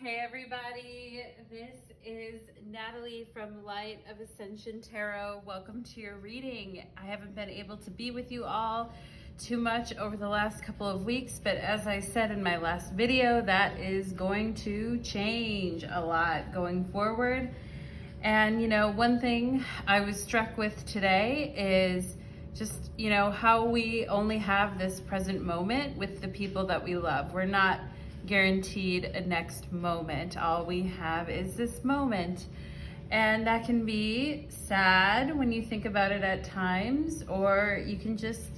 Hey everybody, this is Natalie from Light of Ascension Tarot. Welcome to your reading. I haven't been able to be with you all too much over the last couple of weeks, but as I said in my last video, that is going to change a lot going forward. And one thing I was struck with today is just, how we only have this present moment with the people that we love. We're not guaranteed a next moment. All we have is this moment. And that can be sad when you think about it at times, or you can just,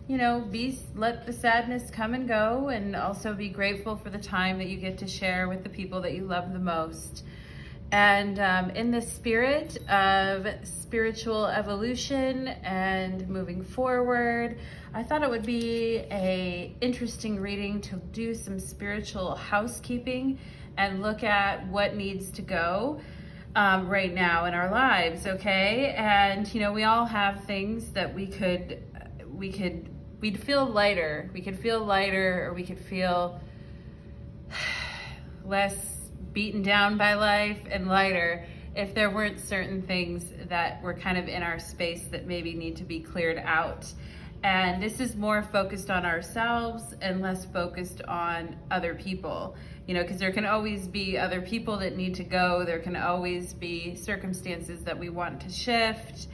let the sadness come and go, and also be grateful for the time that you get to share with the people that you love the most. And in the spirit of spiritual evolution and moving forward, I thought it would be an interesting reading to do some spiritual housekeeping and look at what needs to go right now in our lives, okay? And we all have things that we'd feel lighter. We could feel lighter, or we could feel less beaten down by life and lighter if there weren't certain things that were kind of in our space that maybe need to be cleared out. And this is more focused on ourselves and less focused on other people, because there can always be other people that need to go. There can always be circumstances that we want to shift,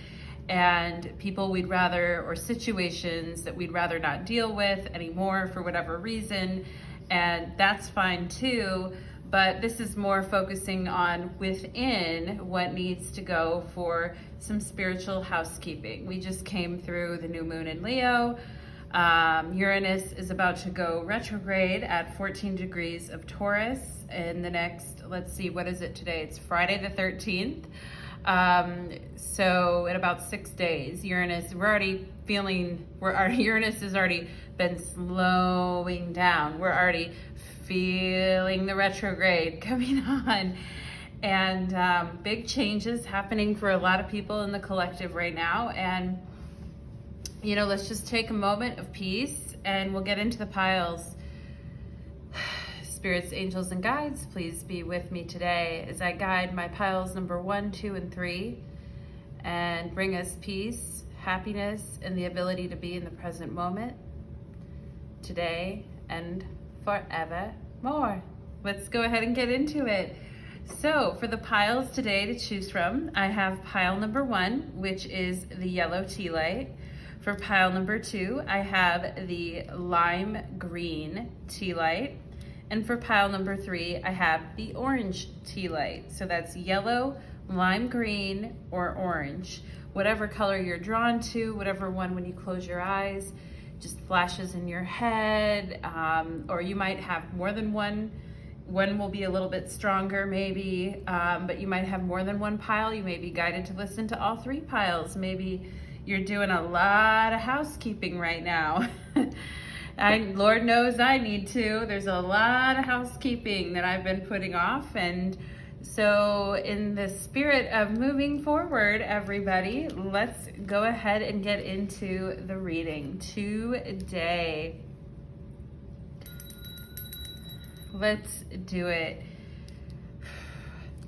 and people we'd rather, or situations that we'd rather not deal with anymore for whatever reason. And that's fine too. But this is more focusing on within what needs to go for some spiritual housekeeping. We just came through the new moon in Leo. Uranus is about to go retrograde at 14 degrees of Taurus in the next, let's see, what is it today? It's Friday the 13th. So in about 6 days, Uranus has already been slowing down. We're already feeling the retrograde coming on, and big changes happening for a lot of people in the collective right now. And let's just take a moment of peace, and we'll get into the piles. Spirits, angels, and guides, please be with me today as I guide my piles number 1, 2, and 3, and bring us peace, happiness, and the ability to be in the present moment today and forevermore. Let's go ahead and get into it. So for the piles today to choose from, I have pile number 1, which is the yellow tea light. For pile number 2, I have the lime green tea light. And for pile number 3, I have the orange tea light. So that's yellow, lime green, or orange. Whatever color you're drawn to, whatever one when you close your eyes just flashes in your head, or you might have more than one. One will be a little bit stronger maybe, but you might have more than one pile. You may be guided to listen to all 3 piles. Maybe you're doing a lot of housekeeping right now. Lord knows I need to. There's a lot of housekeeping that I've been putting off, and so in the spirit of moving forward, everybody, let's go ahead and get into the reading today. Let's do it.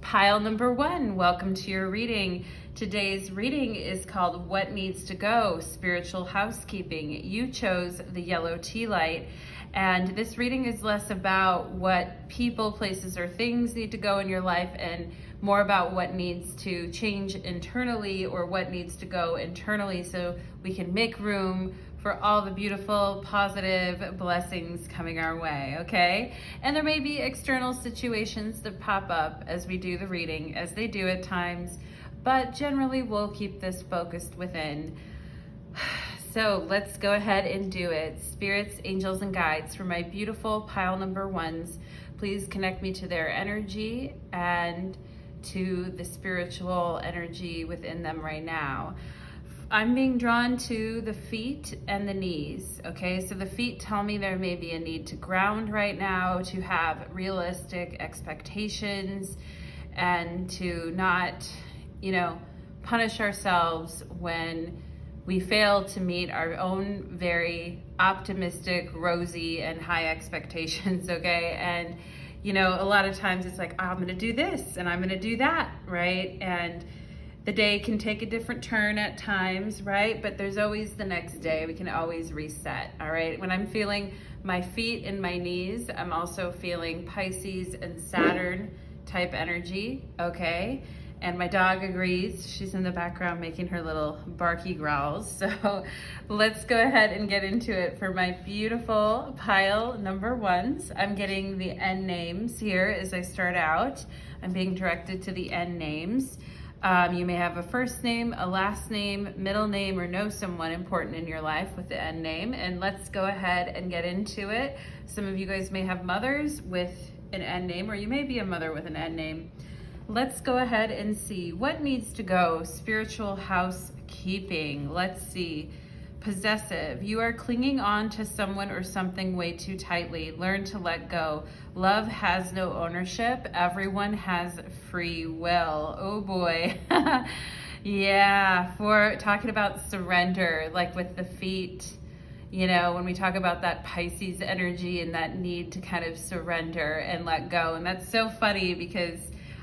Pile number 1, welcome to your reading. Today's reading is called What Needs to Go? Spiritual Housekeeping. You chose the yellow tea light. And this reading is less about what people, places, or things need to go in your life, and more about what needs to change internally, or what needs to go internally, so we can make room for all the beautiful, positive blessings coming our way, okay? And there may be external situations that pop up as we do the reading, as they do at times, but generally we'll keep this focused within. So let's go ahead and do it. Spirits, angels, and guides, for my beautiful pile number 1s, please connect me to their energy and to the spiritual energy within them right now. I'm being drawn to the feet and the knees, okay? So the feet tell me there may be a need to ground right now, to have realistic expectations, and to not, punish ourselves when we fail to meet our own very optimistic, rosy, and high expectations, okay? And you know, a lot of times it's like, oh, I'm gonna do this and I'm gonna do that, right? And the day can take a different turn at times, right? But there's always the next day. We can always reset, all right? When I'm feeling my feet and my knees, I'm also feeling Pisces and Saturn type energy, okay? And my dog agrees. She's in the background making her little barky growls. So let's go ahead and get into it for my beautiful pile number ones. I'm getting the N names here as I start out. I'm being directed to the N names. You may have a first name, a last name, middle name, or know someone important in your life with the N name. And let's go ahead and get into it. Some of you guys may have mothers with an N name, or you may be a mother with an N name. Let's go ahead and see what needs to go. Spiritual housekeeping. Let's see. Possessive. You are clinging on to someone or something way too tightly. Learn to let go. Love has no ownership. Everyone has free will. Oh boy. Yeah, for talking about surrender, like with the feet, you know, when we talk about that Pisces energy and that need to kind of surrender and let go. And that's so funny because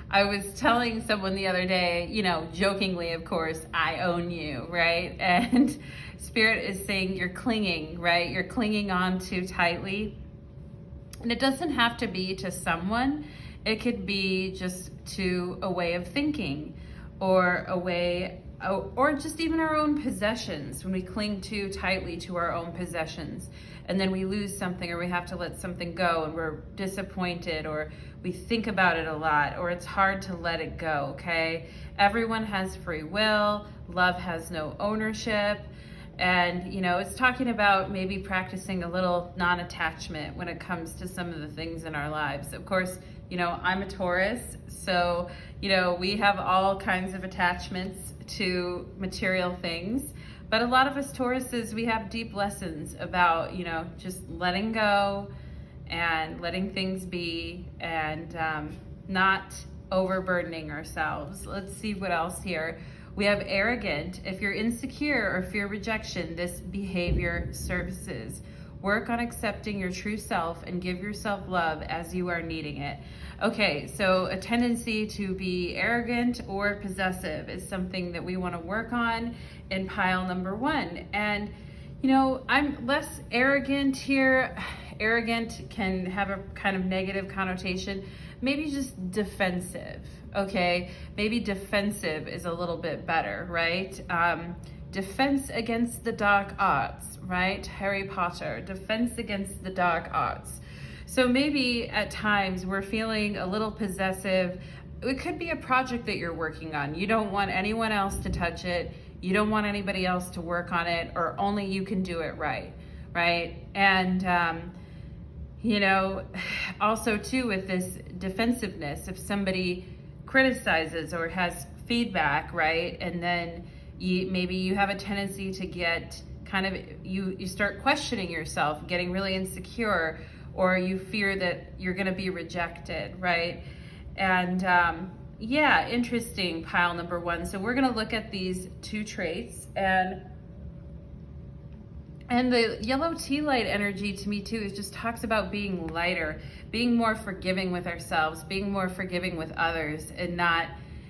I was telling someone the other day, you know, jokingly, of course, I own you, right? And Spirit is saying you're clinging, right? You're clinging on too tightly. And it doesn't have to be to someone. It could be just to a way of thinking or a way, or just even our own possessions. When we cling too tightly to our own possessions and then we lose something or we have to let something go and we're disappointed or we think about it a lot or it's hard to let it go, okay? Everyone has free will. Love has no ownership. And, you know, it's talking about maybe practicing a little non-attachment when it comes to some of the things in our lives. Of course, you know, I'm a Taurus, so, you know, we have all kinds of attachments to material things. But a lot of us Tauruses, we have deep lessons about, you know, just letting go and letting things be and not overburdening ourselves. Let's see what else here. We have arrogant. If you're insecure or fear rejection, this behavior services. Work on accepting your true self and give yourself love as you are needing it. Okay, so a tendency to be arrogant or possessive is something that we want to work on in pile number one. And, you know, I'm less arrogant here. Arrogant can have a kind of negative connotation. Maybe just defensive, okay? Maybe defensive is a little bit better, right? Defense against the dark arts, right? Harry Potter, defense against the dark arts. So maybe at times we're feeling a little possessive. It could be a project that you're working on. You don't want anyone else to touch it. You don't want anybody else to work on it, or only you can do it right, right? And, you know, also too with this defensiveness, if somebody criticizes or has feedback, right? And then maybe you have a tendency to get kind of, you start questioning yourself, getting really insecure, or you fear that you're going to be rejected, right? And yeah, interesting, pile number one. So we're going to look at these two traits, and the yellow tea light energy to me too, it just talks about being lighter, being more forgiving with ourselves, being more forgiving with others, and not,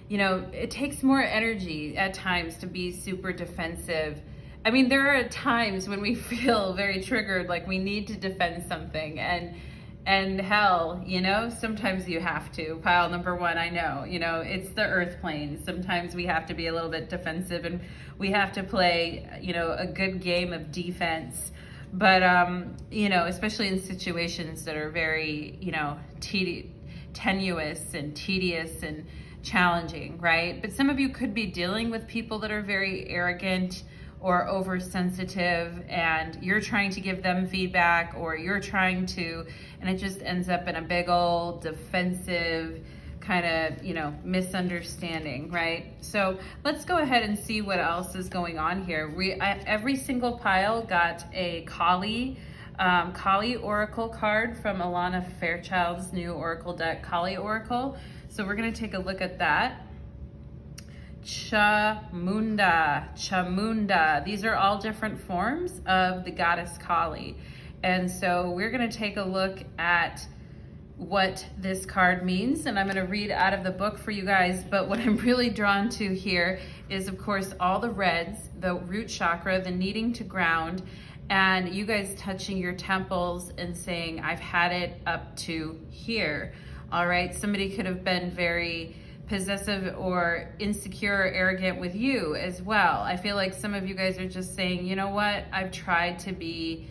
you know, it takes more energy at times to be super defensive. I mean, there are times when we feel very triggered, like we need to defend something, and hell, you know, sometimes you have to. Pile number one, I know, you know, it's the earth plane. Sometimes we have to be a little bit defensive and we have to play, you know, a good game of defense. But, you know, especially in situations that are very, you know, tenuous and tedious and challenging, right? But some of you could be dealing with people that are very arrogant or oversensitive, and you're trying to give them feedback, or you're trying to, and it just ends up in a big old defensive kind of, you know, misunderstanding, right? So let's go ahead and see what else is going on here. Every single pile got a Kali Oracle card from Alana Fairchild's new Oracle deck, Kali Oracle. So we're going to take a look at that. Chamunda. These are all different forms of the goddess Kali. And so we're going to take a look at what this card means, and I'm going to read out of the book for you guys. But what I'm really drawn to here is, of course, all the reds, the root chakra, the needing to ground, and you guys touching your temples and saying, I've had it up to here. All right, somebody could have been very possessive or insecure or arrogant with you as well. I feel like some of you guys are just saying, you know what, I've tried to be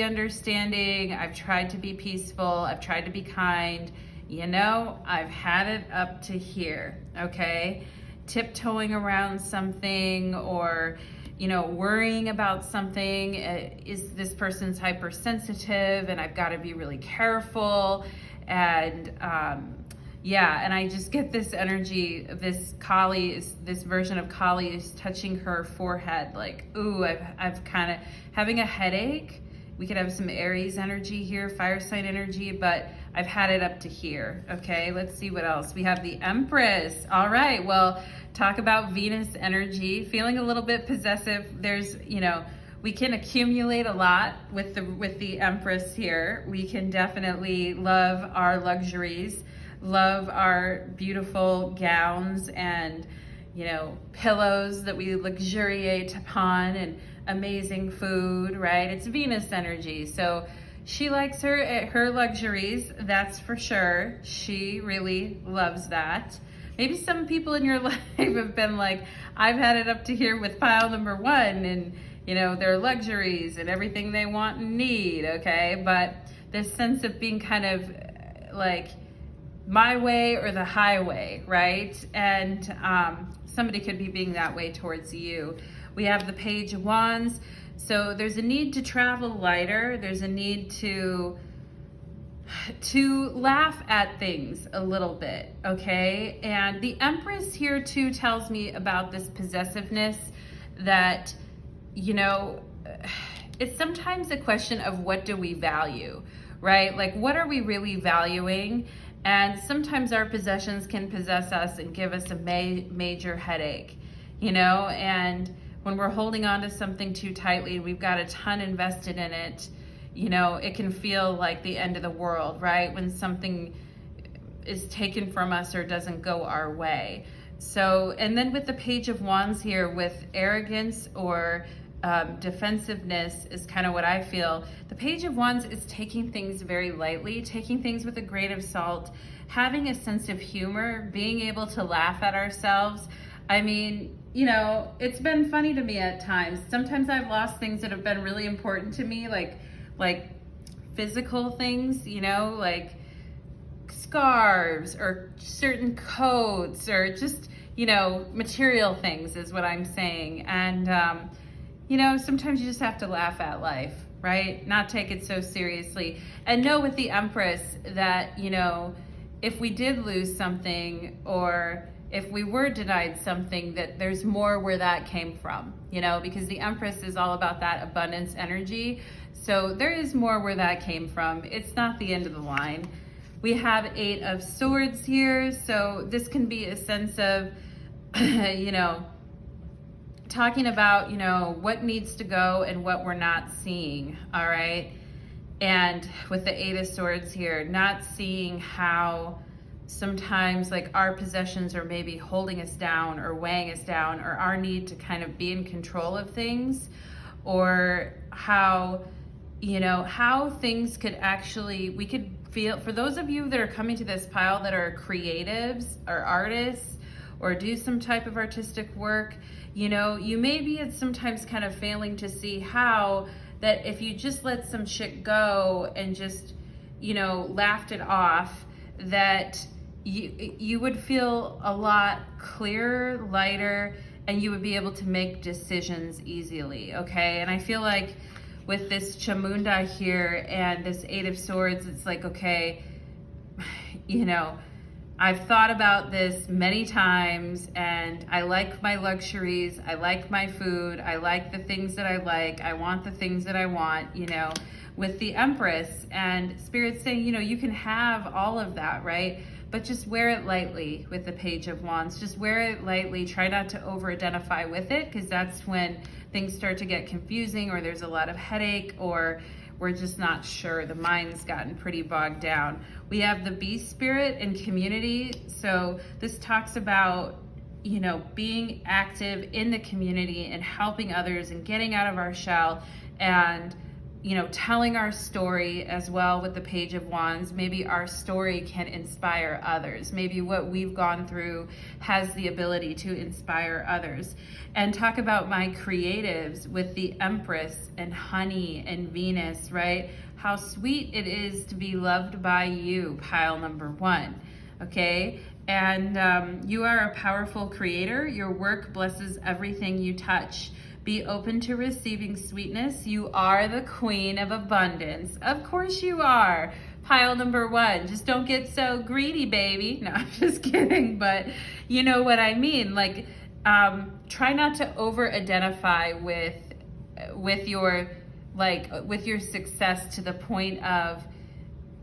understanding, I've tried to be peaceful, I've tried to be kind, you know, I've had it up to here, okay? Tiptoeing around something, or, you know, worrying about something. Is this person's hypersensitive and I've got to be really careful? And yeah, and I just get this energy of this version of Kali is touching her forehead, like, ooh, I've kind of having a headache. We could have some Aries energy here, fire sign energy, but I've had it up to here. Okay, let's see what else. We have the Empress. All right, well, talk about Venus energy, feeling a little bit possessive. There's, you know, we can accumulate a lot with the Empress here. We can definitely love our luxuries, love our beautiful gowns and, you know, pillows that we luxuriate upon, and amazing food, right? It's Venus energy. So she likes her luxuries, that's for sure. She really loves that. Maybe some people in your life have been like, I've had it up to here with pile number one, and, you know, their luxuries and everything they want and need, okay? But this sense of being kind of like my way or the highway, right? And somebody could be being that way towards you. We have the Page of Wands. So there's a need to travel lighter. There's a need to laugh at things a little bit, okay? And the Empress here too tells me about this possessiveness that, you know, it's sometimes a question of what do we value, right? Like, what are we really valuing? And sometimes our possessions can possess us and give us a major headache, you know? And when we're holding on to something too tightly, we've got a ton invested in it, you know, it can feel like the end of the world, right? When something is taken from us or doesn't go our way. So, and then with the Page of Wands here, with arrogance or defensiveness is kind of what I feel. The Page of Wands is taking things very lightly, taking things with a grain of salt, having a sense of humor, being able to laugh at ourselves. I mean, you know, it's been funny to me at times. Sometimes I've lost things that have been really important to me, like physical things, you know, like scarves or certain coats or just, you know, material things is what I'm saying. And, you know, sometimes you just have to laugh at life, right? Not take it so seriously. And know with the Empress that, you know, if we did lose something or if we were denied something, that there's more where that came from, you know, because the Empress is all about that abundance energy. So there is more where that came from. It's not the end of the line. We have 8 of Swords here. So this can be a sense of, you know, talking about, you know, what needs to go and what we're not seeing, all right? And with the 8 of Swords here, not seeing how sometimes like our possessions are maybe holding us down or weighing us down, or our need to kind of be in control of things, or how, you know, how things could actually, we could feel, for those of you that are coming to this pile that are creatives or artists or do some type of artistic work, you know, you may be at sometimes kind of failing to see how that if you just let some shit go and just, you know, laughed it off, that you would feel a lot clearer, lighter, and you would be able to make decisions easily, okay? And I feel like with this Chamunda here and this 8 of Swords, it's like, okay, you know, I've thought about this many times, and I like my luxuries, I like my food, I like the things that I like, I want the things that I want, you know, with the Empress, and Spirit's saying, you know, you can have all of that, right? But just wear it lightly with the Page of Wands. Just wear it lightly. Try not to over-identify with it, because that's when things start to get confusing, or there's a lot of headache, or we're just not sure. The mind's gotten pretty bogged down. We have the beast spirit and community. So this talks about, you know, being active in the community and helping others and getting out of our shell and, you know, telling our story as well with the Page of Wands. Maybe our story can inspire others. Maybe what we've gone through has the ability to inspire others. And talk about my creatives with the Empress and Honey and Venus, right? How sweet it is to be loved by you, pile number 1, okay? And you are a powerful creator. Your work blesses everything you touch. Be open to receiving sweetness. You are the queen of abundance. Of course you are. Pile number 1. Just don't get so greedy, baby. No, I'm just kidding. But you know what I mean. Like, try not to over-identify with your success to the point of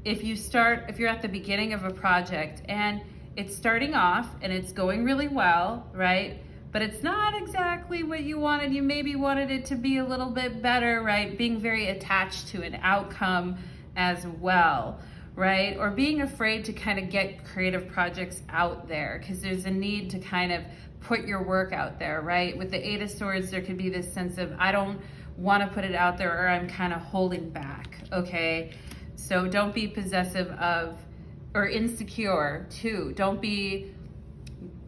if you're at the beginning of a project and it's starting off and it's going really well, right? But it's not exactly what you wanted. You maybe wanted it to be a little bit better, right? Being very attached to an outcome as well, right? Or being afraid to kind of get creative projects out there because there's a need to kind of put your work out there, right? With the 8 of Swords, there could be this sense of, I don't want to put it out there, or I'm kind of holding back, okay? So don't be possessive of, or insecure too. Don't be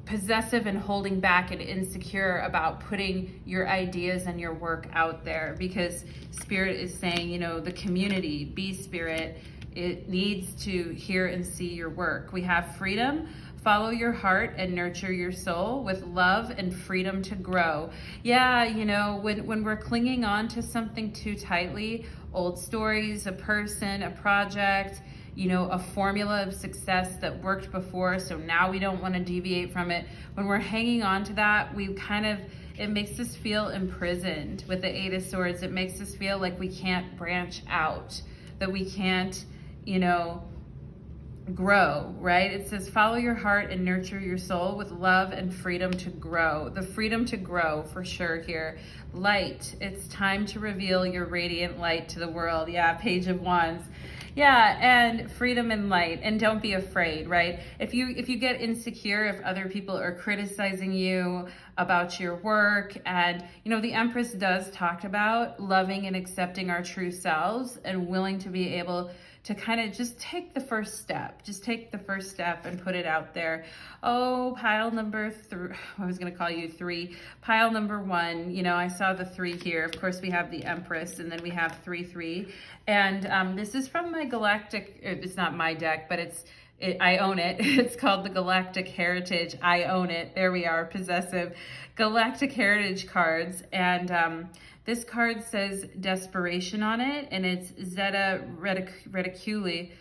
possessive and holding back and insecure about putting your ideas and your work out there, because Spirit is saying, you know, the community, Bee Spirit, it needs to hear and see your work. We have freedom. Follow your heart and nurture your soul with love and freedom to grow. Yeah, you know, when we're clinging on to something too tightly, old stories, a person, a project, you know, a formula of success that worked before, so now we don't want to deviate from it. When we're hanging on to that, it makes us feel imprisoned. With the 8 of Swords, it makes us feel like we can't branch out, that we can't, you know, grow, right? It says, follow your heart and nurture your soul with love and freedom to grow. The freedom to grow for sure here. Light, it's time to reveal your radiant light to the world. Yeah, Page of Wands. Yeah, and freedom and light, and don't be afraid, right? If you get insecure, if other people are criticizing you about your work, and you know, the Empress does talk about loving and accepting our true selves and willing to be able to kind of just take the first step. Just take the first step and put it out there. Oh, pile number 3, I was going to call you 3. Pile number 1, you know, I saw the 3 here. Of course, we have the Empress, and then we have 3. And this is from my Galactic, it's not my deck, but I own it. It's called the Galactic Heritage. I own it. There we are, possessive. Galactic Heritage cards. And this card says desperation on it, and it's Zeta Reticuli,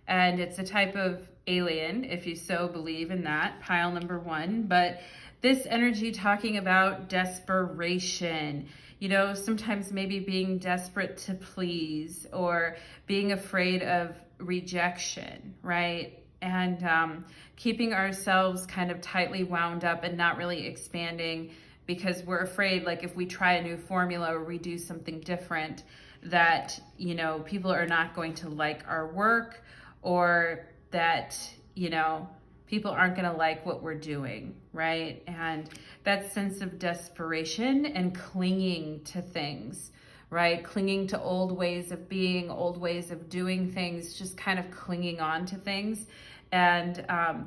and it's a type of alien, if you so believe in that, pile number 1. But this energy talking about desperation, you know, sometimes maybe being desperate to please or being afraid of rejection, right? And keeping ourselves kind of tightly wound up and not really expanding, because we're afraid, like, if we try a new formula or we do something different, that, you know, people are not going to like our work, or that, you know, people aren't going to like what we're doing, right? And that sense of desperation and clinging to things, right? Clinging to old ways of being, old ways of doing things, just kind of clinging on to things. And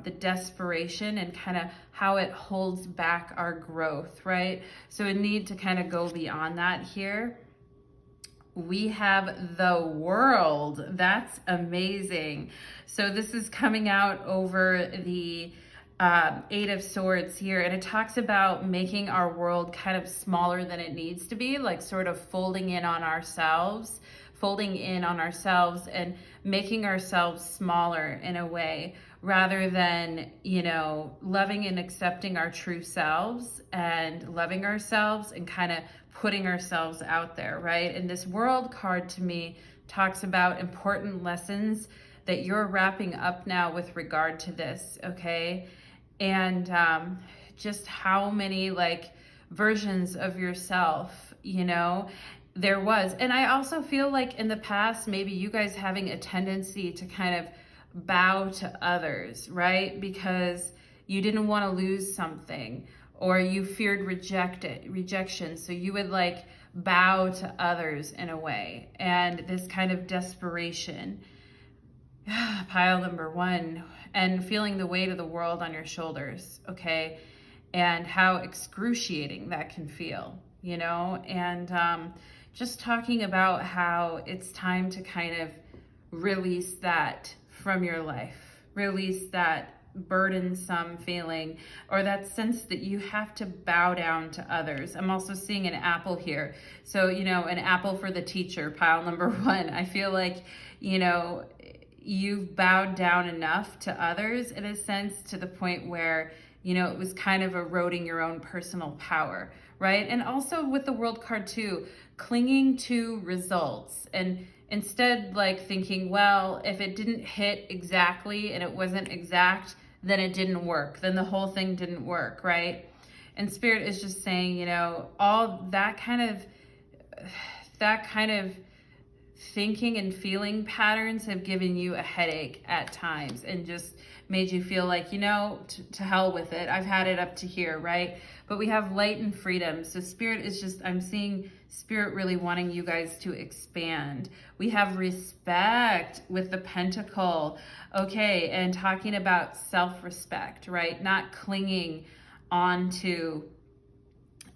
the desperation and kind of how it holds back our growth, right? So a need to kind of go beyond that here. We have the World. That's amazing. So this is coming out over the 8 of Swords here, and it talks about making our world kind of smaller than it needs to be, like sort of folding in on ourselves and making ourselves smaller in a way, rather than, you know, loving and accepting our true selves and loving ourselves and kind of putting ourselves out there, right? And this World card to me talks about important lessons that you're wrapping up now with regard to this, okay? And just how many like versions of yourself, you know, there was. And I also feel like in the past, maybe you guys having a tendency to kind of bow to others, right? Because you didn't want to lose something, or you feared rejection. So you would like bow to others in a way. And this kind of desperation, pile number one, and feeling the weight of the world on your shoulders, okay? And how excruciating that can feel, you know? And just talking about how it's time to kind of release that from your life, release that burdensome feeling, or that sense that you have to bow down to others. I'm also seeing an apple here. So, you know, an apple for the teacher, pile number one. I feel like, you know, you've bowed down enough to others in a sense, to the point where, you know, it was kind of eroding your own personal power, right? And also with the World card too, clinging to results, and instead like thinking, well, if it didn't hit exactly and it wasn't exact, then it didn't work. Then the whole thing didn't work, right? And Spirit is just saying, you know, all that kind of thinking and feeling patterns have given you a headache at times, and just made you feel like, you know, to hell with it. I've had it up to here, right? But we have light and freedom. So Spirit is just, I'm seeing Spirit really wanting you guys to expand. We have respect with the Pentacle, okay, and talking about self-respect, right? Not clinging onto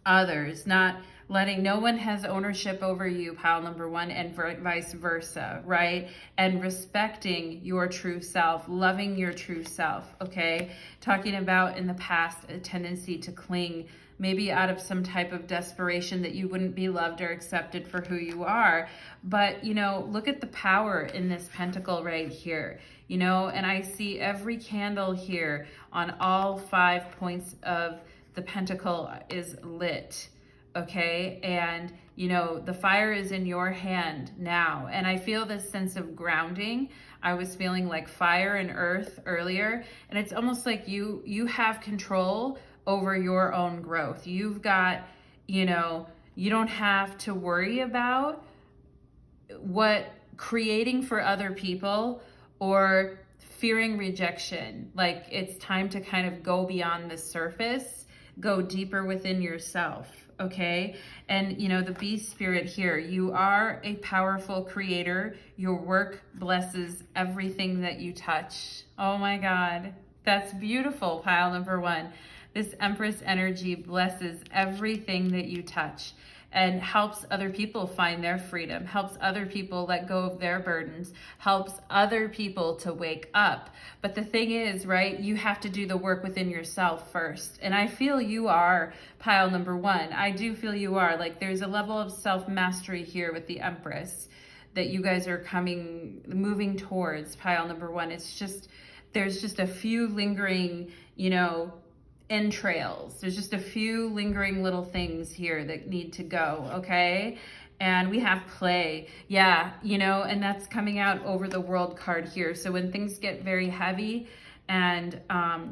others, not letting, no one has ownership over you, pile number one, and vice versa, right? And respecting your true self, loving your true self, okay? Talking about in the past a tendency to cling, maybe out of some type of desperation that you wouldn't be loved or accepted for who you are. But, you know, look at the power in this pentacle right here, you know, and I see every candle here on all 5 points of the pentacle is lit. Okay, and you know, the fire is in your hand now, and I feel this sense of grounding. I was feeling like fire and earth earlier, and it's almost like you have control over your own growth. You've got, you know, you don't have to worry about what creating for other people or fearing rejection. Like, it's time to kind of go beyond the surface, go deeper within yourself. Okay, and you know, the beast spirit here, you are a powerful creator. Your work blesses everything that you touch. Oh my God, that's beautiful, pile number one. This Empress energy blesses everything that you touch, and helps other people find their freedom, helps other people let go of their burdens, helps other people to wake up. But the thing is, right, you have to do the work within yourself first. And I feel you are, pile number one. I do feel you are. Like, there's a level of self-mastery here with the Empress that you guys are moving towards, pile number one. It's just, there's just a few lingering, you know, entrails. There's just a few lingering little things here that need to go, okay? And we have play, yeah, you know, and that's coming out over the World card here. So when things get very heavy and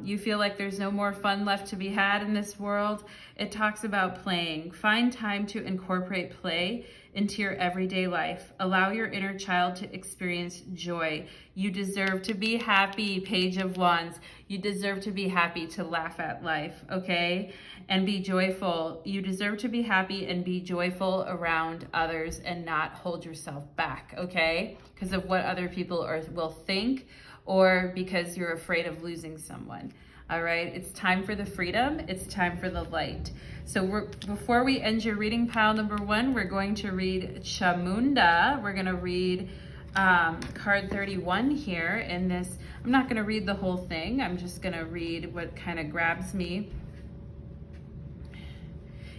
you feel like there's no more fun left to be had in this world, it talks about playing. Find time to incorporate play into your everyday life. Allow your inner child to experience joy. You deserve to be happy, Page of Wands. You deserve to be happy, to laugh at life, okay? And be joyful. You deserve to be happy and be joyful around others, and not hold yourself back, okay? Because of what other people will think, or because you're afraid of losing someone. All right, it's time for the freedom. It's time for the light. So before we end your reading, pile number one, we're going to read Chamunda. We're going to read card 31 here in this. I'm not going to read the whole thing. I'm just going to read what kind of grabs me.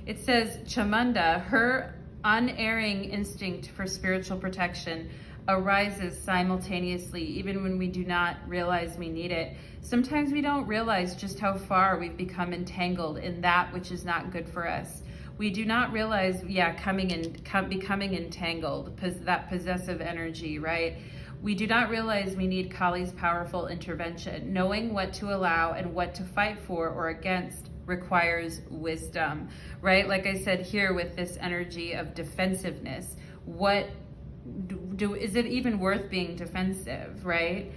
It says, Chamunda, her unerring instinct for spiritual protection arises simultaneously, even when we do not realize we need it. Sometimes we don't realize just how far we've become entangled in that which is not good for us. We do not realize, becoming entangled, that possessive energy, right? We do not realize we need Kali's powerful intervention. Knowing what to allow and what to fight for or against requires wisdom, right? Like I said here with this energy of defensiveness, is it even worth being defensive, right?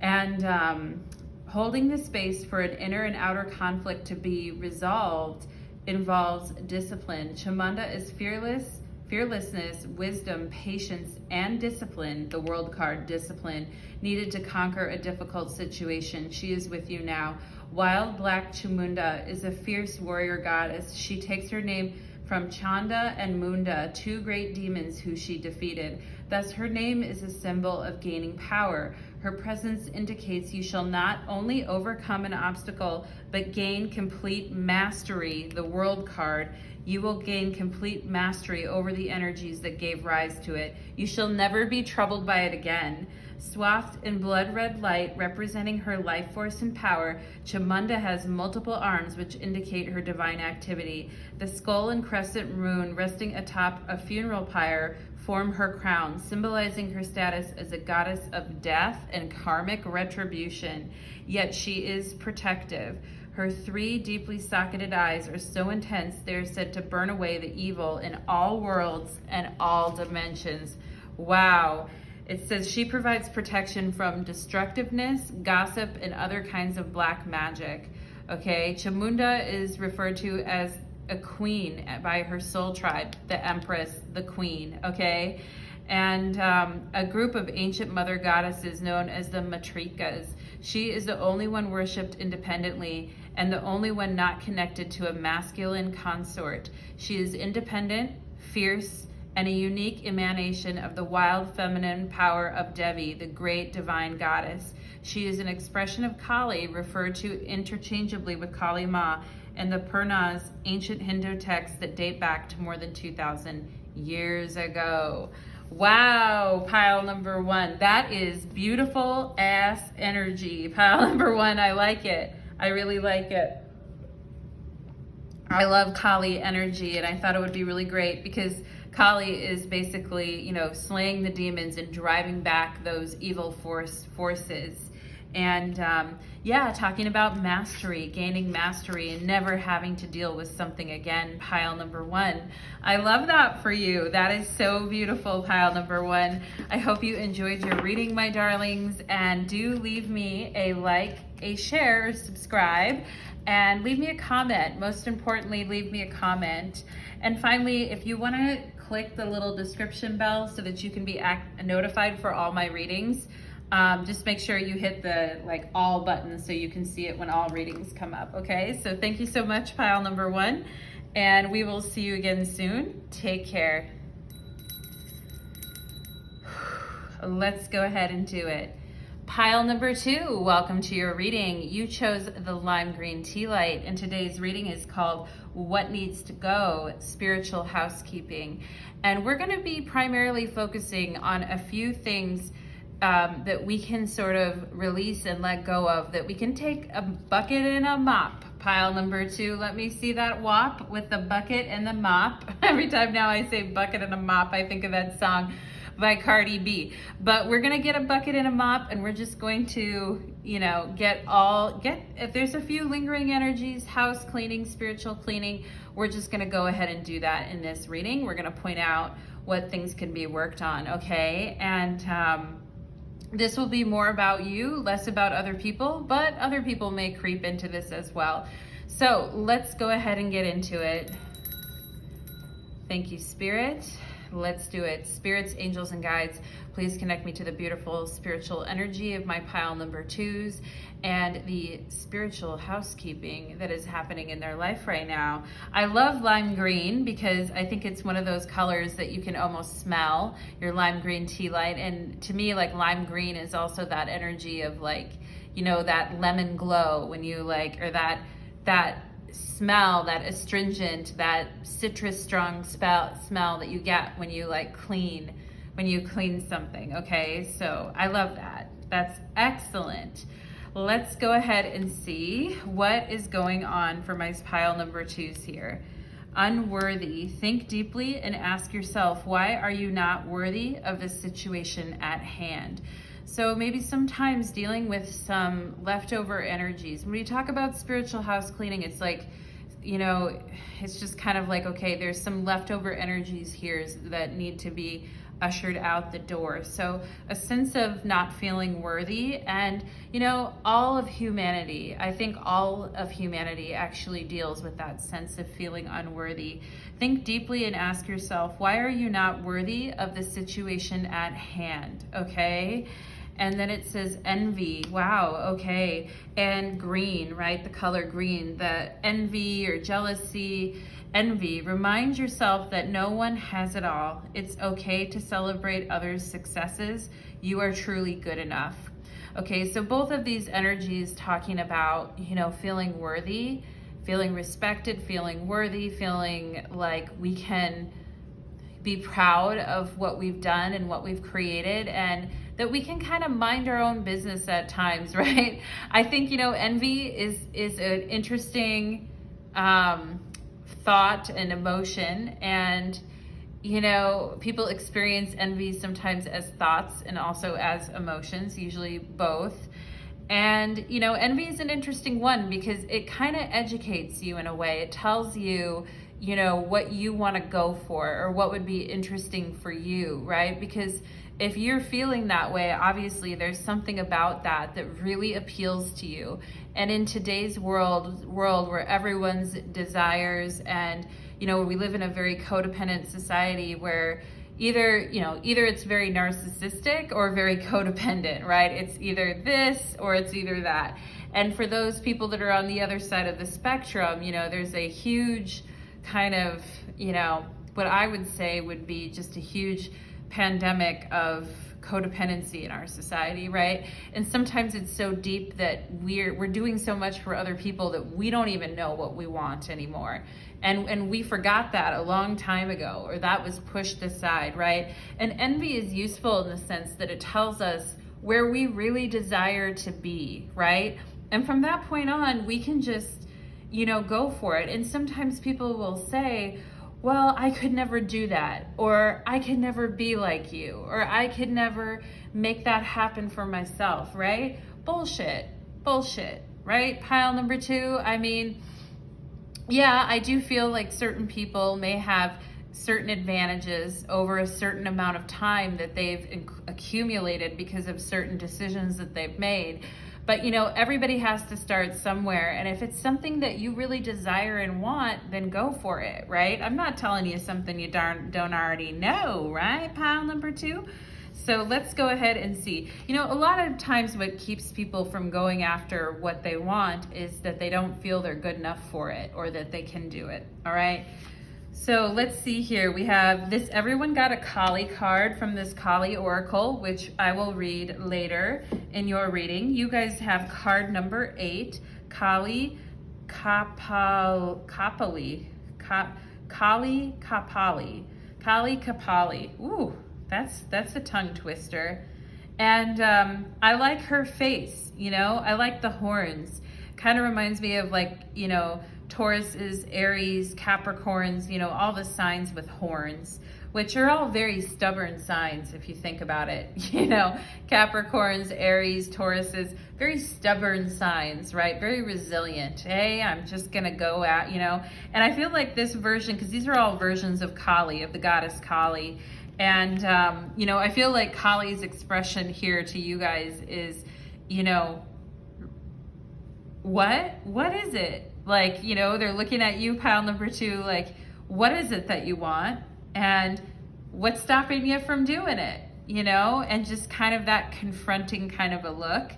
And holding the space for an inner and outer conflict to be resolved involves discipline. Chamunda is fearlessness, wisdom, patience, and discipline. The world card, discipline, needed to conquer a difficult situation. She is with you now. Wild Black Chamunda is a fierce warrior goddess. She takes her name from Chanda and Munda, two great demons who she defeated. Thus, her name is a symbol of gaining power. Her presence indicates you shall not only overcome an obstacle, but gain complete mastery. The world card, you will gain complete mastery over the energies that gave rise to it. You shall never be troubled by it again. Swathed in blood red light, representing her life force and power, Chamunda has multiple arms which indicate her divine activity. The skull and crescent rune resting atop a funeral pyre form her crown, symbolizing her status as a goddess of death and karmic retribution. Yet she is protective. Her 3 deeply socketed eyes are so intense they are said to burn away the evil in all worlds and all dimensions. Wow. It says she provides protection from destructiveness, gossip, and other kinds of black magic. Okay, Chamunda is referred to as a queen by her soul tribe, the Empress, the Queen, okay? And a group of ancient mother goddesses known as the Matrikas. She is the only one worshipped independently and the only one not connected to a masculine consort. She is independent, fierce, and a unique emanation of the wild feminine power of Devi, the great divine goddess. She is an expression of Kali, referred to interchangeably with Kali Ma in the Puranas, ancient Hindu texts that date back to more than 2,000 years ago. Wow, pile number 1. That is beautiful ass energy. Pile number 1, I like it. I really like it. I love Kali energy, and I thought it would be really great because Kali is basically, you know, slaying the demons and driving back those evil forces. And yeah, talking about mastery, gaining mastery, and never having to deal with something again. Pile number 1. I love that for you. That is so beautiful, pile number 1. I hope you enjoyed your reading, my darlings, and do leave me a like, a share, subscribe, and leave me a comment. Most importantly, leave me a comment. And finally, if you want to click the little description bell so that you can be notified for all my readings, just make sure you hit the all button so you can see it when all readings come up. Okay, so thank you so much, pile number 1, and we will see you again soon. Take care. Let's go ahead and do it. Pile number 2, welcome to your reading. You chose the lime green tea light, and today's reading is called What Needs to Go? Spiritual Housekeeping. And we're going to be primarily focusing on a few things that we can sort of release and let go of, that we can take a bucket and a mop. Pile number 2, let me see that wop with the bucket and the mop. Every time now I say bucket and a mop, I think of that song by Cardi B. But we're gonna get a bucket and a mop, and we're just going to, you know, if there's a few lingering energies, house cleaning, spiritual cleaning, we're just gonna go ahead and do that in this reading. We're gonna point out what things can be worked on, okay? And this will be more about you, less about other people, but other people may creep into this as well. So let's go ahead and get into it. Thank you, Spirit. Let's do it. Spirits, angels, and guides, please connect me to the beautiful spiritual energy of my pile number 2s and the spiritual housekeeping that is happening in their life right now. I love lime green because I think it's one of those colors that you can almost smell, your lime green tea light. And to me, lime green is also that energy of that lemon glow when you or that smell, that astringent, that citrus strong smell that you get when you clean something. Okay, so I love that. That's excellent. Let's go ahead and see what is going on for my pile number 2s here. Unworthy. Think deeply and ask yourself, why are you not worthy of the situation at hand? So maybe sometimes dealing with some leftover energies. When we talk about spiritual house cleaning, it's like, you know, it's just kind of like, okay, there's some leftover energies here that need to be ushered out the door. So a sense of not feeling worthy, and, you know, all of humanity, I think all of humanity actually deals with that sense of feeling unworthy. Think deeply and ask yourself, why are you not worthy of the situation at hand? Okay. And then it says envy. Wow, okay. And green, right? The color green, the envy or jealousy. Envy. Remind yourself that no one has it all. It's okay to celebrate others' successes. You are truly good enough. Okay, so both of these energies talking about, you know, feeling worthy, feeling respected, feeling worthy, feeling like we can be proud of what we've done and what we've created, and that we can kind of mind our own business at times, right? I think, you know, envy is an interesting thought and emotion, and, you know, people experience envy sometimes as thoughts and also as emotions, usually both. And, you know, envy is an interesting one because it kind of educates you in a way. It tells you, you know, what you want to go for or what would be interesting for you, right? Because if you're feeling that way, obviously there's something about that really appeals to you. And in today's world where everyone's desires, and, you know, we live in a very codependent society where either it's very narcissistic or very codependent, right? It's either this or it's either that. And for those people that are on the other side of the spectrum, you know, there's a huge kind of, you know, what I would say would be just a huge pandemic of codependency in our society, right? And sometimes it's so deep that we're doing so much for other people that we don't even know what we want anymore. And we forgot that a long time ago, or that was pushed aside, right? And envy is useful in the sense that it tells us where we really desire to be, right? And from that point on, we can just, you know, go for it. And sometimes people will say, well, I could never do that, or I could never be like you, or I could never make that happen for myself, right? Bullshit, right? Pile number 2, I mean, yeah, I do feel like certain people may have certain advantages over a certain amount of time that they've accumulated because of certain decisions that they've made. But, you know, everybody has to start somewhere. And if it's something that you really desire and want, then go for it, right? I'm not telling you something you don't already know, right? Pile number 2. So let's go ahead and see. You know, a lot of times what keeps people from going after what they want is that they don't feel they're good enough for it or that they can do it, all right? So let's see here. We have this, everyone got a Kali card from this Kali Oracle, which I will read later in your reading. You guys have card number 8, Kali Kapali. Ooh, that's a tongue twister. And I like her face, you know, I like the horns. Kind of reminds me of, like, you know, Tauruses, Aries, Capricorns, you know, all the signs with horns, which are all very stubborn signs if you think about it. You know, Capricorns, Aries, Tauruses, very stubborn signs, right? Very resilient. Hey, I'm just gonna go at, you know. And I feel like this version, because these are all versions of Kali, of the goddess Kali. And, you know, I feel like Kali's expression here to you guys is, you know, what is it? Like, you know, they're looking at you, pile number 2, like, what is it that you want? And what's stopping you from doing it? You know, and just kind of that confronting kind of a look.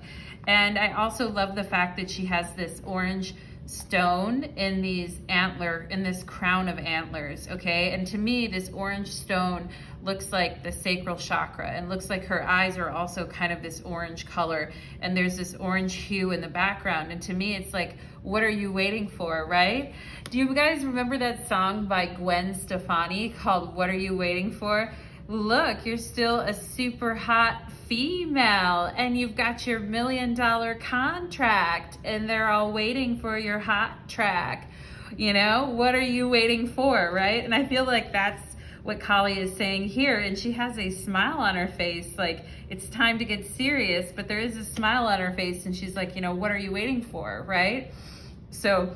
And I also love the fact that she has this orange stone in this crown of antlers, okay? And to me, this orange stone looks like the sacral chakra, and looks like her eyes are also kind of this orange color, and there's this orange hue in the background. And to me, it's like, what are you waiting for, right? Do you guys remember that song by Gwen Stefani called What Are You Waiting For? Look, you're still a super hot female and you've got your $1 million contract and they're all waiting for your hot track. You know, what are you waiting for, right? And I feel like that's what Kali is saying here. And she has a smile on her face, like it's time to get serious, but there is a smile on her face, and she's like, you know, what are you waiting for, right? So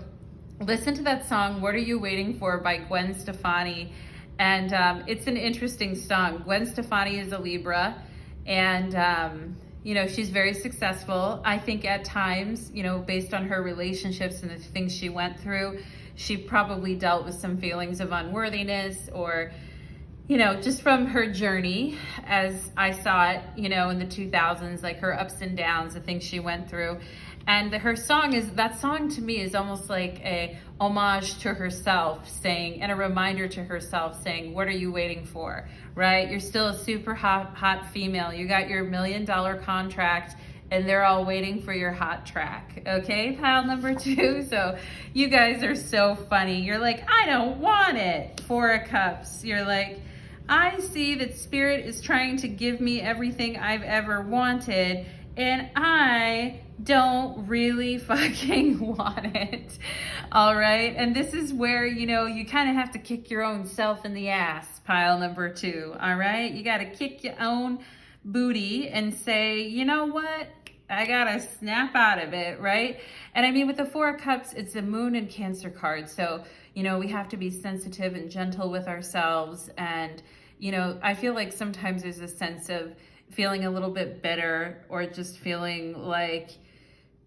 listen to that song, What Are You Waiting For by Gwen Stefani. And it's an interesting song. Gwen Stefani is a Libra, and you know, she's very successful. I think at times, you know, based on her relationships and the things she went through, she probably dealt with some feelings of unworthiness, or, you know, just from her journey as I saw it, you know, in the 2000s, like her ups and downs, the things she went through. And her song is, that song to me is almost like a homage to herself saying, and a reminder to herself saying, what are you waiting for, right? You're still a super hot female. You got your $1 million contract, and they're all waiting for your hot track. Okay, pile number 2. So you guys are so funny. You're like, I don't want it. 4 of Cups. You're like, I see that Spirit is trying to give me everything I've ever wanted, and I don't really fucking want it. All right. And this is where, you know, you kind of have to kick your own self in the ass, pile number 2. All right. You got to kick your own booty and say, you know what? I got to snap out of it. Right. And I mean, with the 4 of Cups, it's a Moon and Cancer card. So, you know, we have to be sensitive and gentle with ourselves. And, you know, I feel like sometimes there's a sense of feeling a little bit bitter, or just feeling like,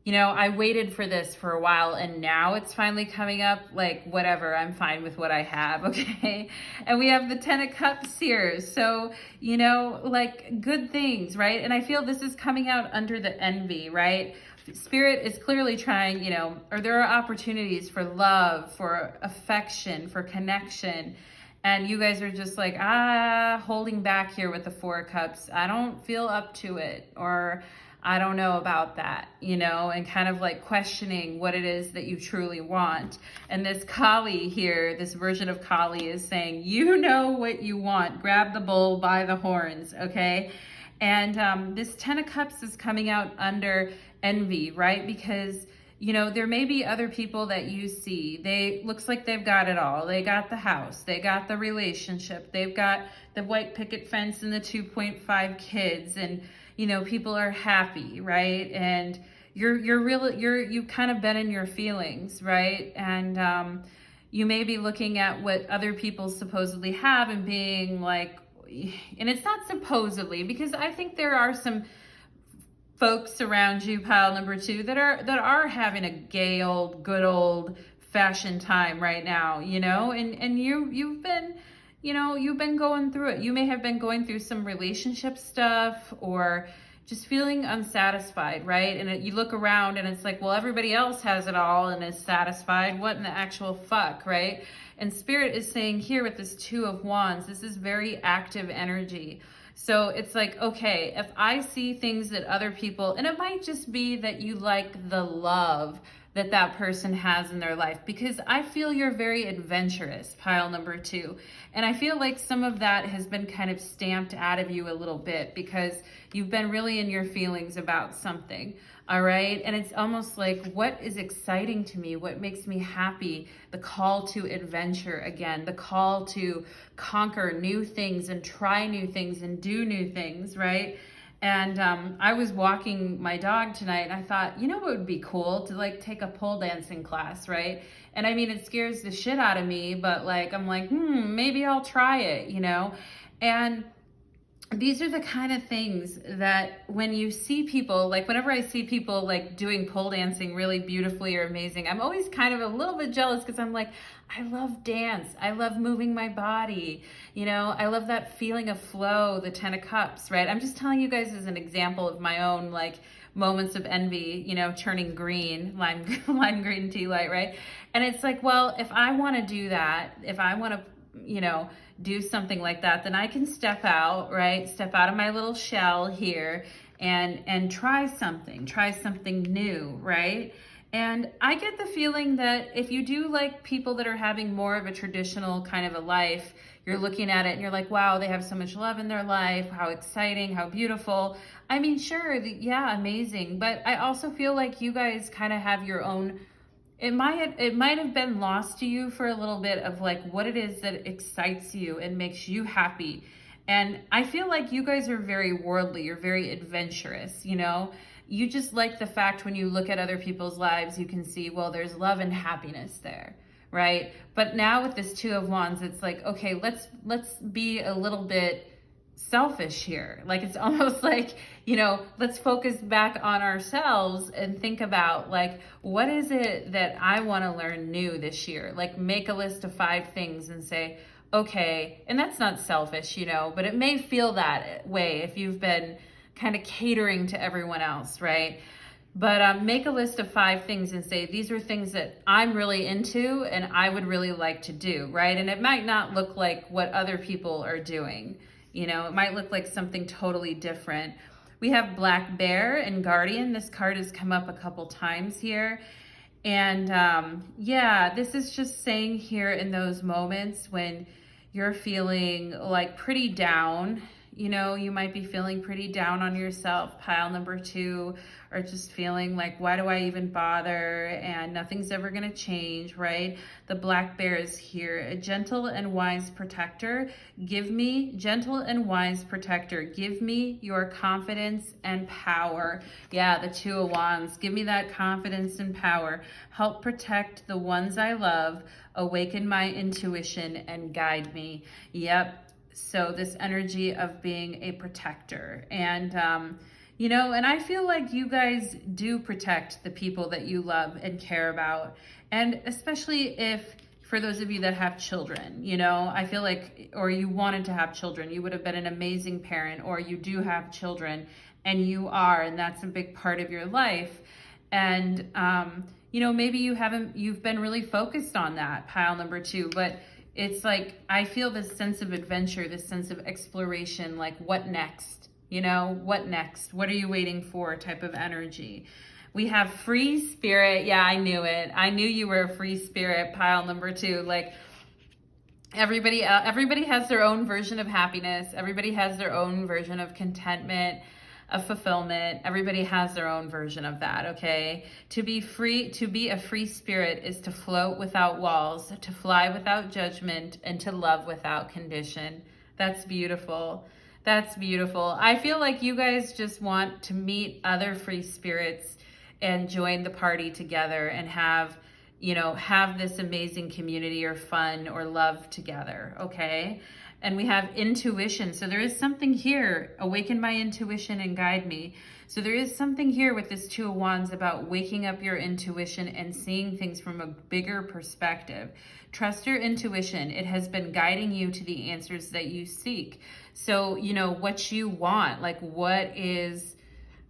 you know, I waited for this for a while and now it's finally coming up, like whatever, I'm fine with what I have, okay? And we have the 10 of Cups here. So, you know, like good things, right? And I feel this is coming out under the envy, right? Spirit is clearly trying, you know, or there are opportunities for love, for affection, for connection. And you guys are just like, holding back here with the 4 of Cups. I don't feel up to it, or I don't know about that, you know, and kind of like questioning what it is that you truly want. And this Kali here, this version of Kali is saying, you know what you want. Grab the bull by the horns, okay? And this 10 of Cups is coming out under envy, right? Because, you know, there may be other people that you see. They looks like they've got it all. They got the house, they got the relationship, they've got the white picket fence and the 2.5 kids, and you know, people are happy, right? And you've kind of been in your feelings, right? And you may be looking at what other people supposedly have and being like, and it's not supposedly, because I think there are some folks around you, pile number 2, that are having a gay old, good old fashioned time right now, you know, and you've been, you know, you've been going through it. You may have been going through some relationship stuff, or just feeling unsatisfied, right? And you look around and it's like, well, everybody else has it all and is satisfied. What in the actual fuck, right? And Spirit is saying here with this 2 of Wands, this is very active energy. So it's like, okay, if I see things that other people, and it might just be that you like the love that that person has in their life, because I feel you're very adventurous, pile number 2. And I feel like some of that has been kind of stamped out of you a little bit because you've been really in your feelings about something. All right. And it's almost like, what is exciting to me? What makes me happy? The call to adventure again, the call to conquer new things and try new things and do new things. Right. And I was walking my dog tonight and I thought, you know what would be cool? To like take a pole dancing class, right? And I mean, it scares the shit out of me, but like, I'm like, maybe I'll try it, you know? And these are the kind of things that when you see people, like whenever I see people like doing pole dancing really beautifully or amazing, I'm always kind of a little bit jealous because I'm like, I love dance. I love moving my body. You know, I love that feeling of flow, the 10 of Cups, right? I'm just telling you guys as an example of my own like moments of envy, you know, turning green, lime green tea light, right? And it's like, well, if I want to do that, if I want to, you know, do something like that, then I can step out, right? Step out of my little shell here and try something new, right? And I get the feeling that if you do like people that are having more of a traditional kind of a life, you're looking at it and you're like, wow, they have so much love in their life. How exciting, how beautiful. I mean, sure, yeah, amazing. But I also feel like you guys kind of have your own it might have been lost to you for a little bit of like what it is that excites you and makes you happy. And I feel like you guys are very worldly, you're very adventurous, you know? You just like the fact when you look at other people's lives, you can see, well, there's love and happiness there, right? But now with this Two of Wands, it's like, okay, let's be a little bit selfish here. Like, it's almost like, you know, let's focus back on ourselves and think about like, what is it that I want to learn new this year? Like, make a list of 5 things and say, okay, and that's not selfish, you know, but it may feel that way if you've been kind of catering to everyone else, right? But make a list of 5 things and say, these are things that I'm really into and I would really like to do, right? And it might not look like what other people are doing. You know, it might look like something totally different. We have Black Bear and Guardian. This card has come up a couple times here. And yeah, this is just saying here in those moments when you're feeling like pretty down, you know, you might be feeling pretty down on yourself, pile number 2, or just feeling like, why do I even bother? And nothing's ever going to change, right? The Black Bear is here, a gentle and wise protector. Give me, gentle and wise protector, give me your confidence and power. Yeah, the Two of Wands, give me that confidence and power. Help protect the ones I love, awaken my intuition and guide me. Yep. So this energy of being a protector. And, you know, and I feel like you guys do protect the people that you love and care about. And especially if, for those of you that have children, you know, I feel like, or you wanted to have children, you would have been an amazing parent, or you do have children and you are, and that's a big part of your life. And, you know, maybe you've been really focused on that, pile number 2, but it's like, I feel this sense of adventure, this sense of exploration, like what next? You know, what next? What are you waiting for type of energy? We have free spirit. Yeah, I knew it. I knew you were a free spirit, pile number 2. Like everybody has their own version of happiness. Everybody has their own version of contentment, of fulfillment. Everybody has their own version of that, okay? To be free, to be a free spirit is to float without walls, to fly without judgment, and to love without condition. That's beautiful. That's beautiful. I feel like you guys just want to meet other free spirits and join the party together and have, you know, have this amazing community or fun or love together, okay? And we have intuition. So there is something here, awaken my intuition and guide me. So there is something here with this Two of Wands about waking up your intuition and seeing things from a bigger perspective. Trust your intuition. It has been guiding you to the answers that you seek. So, you know, what you want, like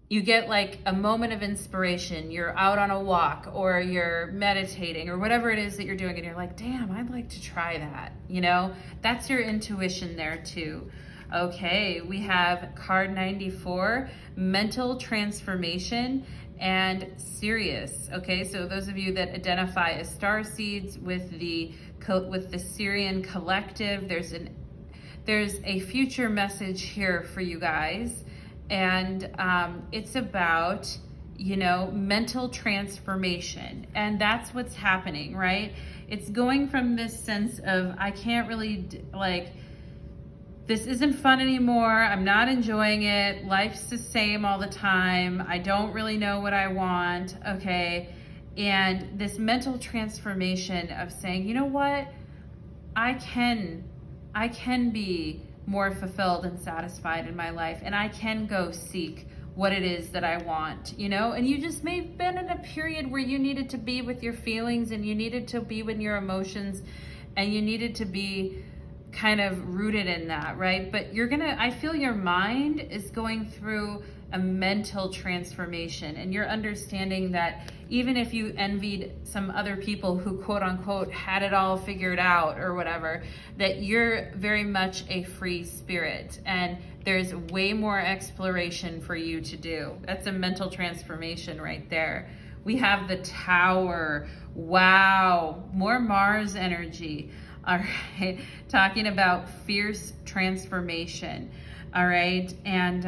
you get like a moment of inspiration, you're out on a walk or you're meditating or whatever it is that you're doing and you're like, damn, I'd like to try that. You know, that's your intuition there too. Okay, we have card 94, mental transformation and Sirius. Okay, so those of you that identify as star seeds with the Syrian collective, there's a future message here for you guys. And it's about, you know, mental transformation. And that's what's happening, right? It's going from this sense of, I can't really, like, this isn't fun anymore. I'm not enjoying it. Life's the same all the time. I don't really know what I want, okay? And this mental transformation of saying, you know what? I can be more fulfilled and satisfied in my life, and I can go seek what it is that I want, you know? And you just may have been in a period where you needed to be with your feelings and you needed to be with your emotions and you needed to be kind of rooted in that, right? But I feel your mind is going through a mental transformation, and you're understanding that even if you envied some other people who quote unquote had it all figured out or whatever, that you're very much a free spirit and there's way more exploration for you to do. That's a mental transformation right there. We have the Tower. Wow, more Mars energy. All right, talking about fierce transformation. All right, and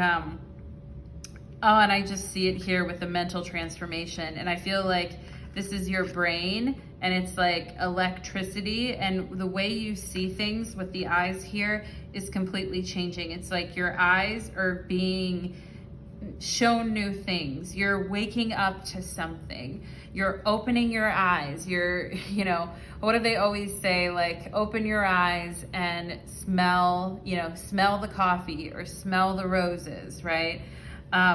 and I just see it here with the mental transformation. And I feel like this is your brain, and it's like electricity, and the way you see things with the eyes here is completely changing. It's like your eyes are being shown new things. You're waking up to something. You're opening your eyes. You're, you know, what do they always say? Like, open your eyes and smell, you know, smell the coffee or smell the roses, right?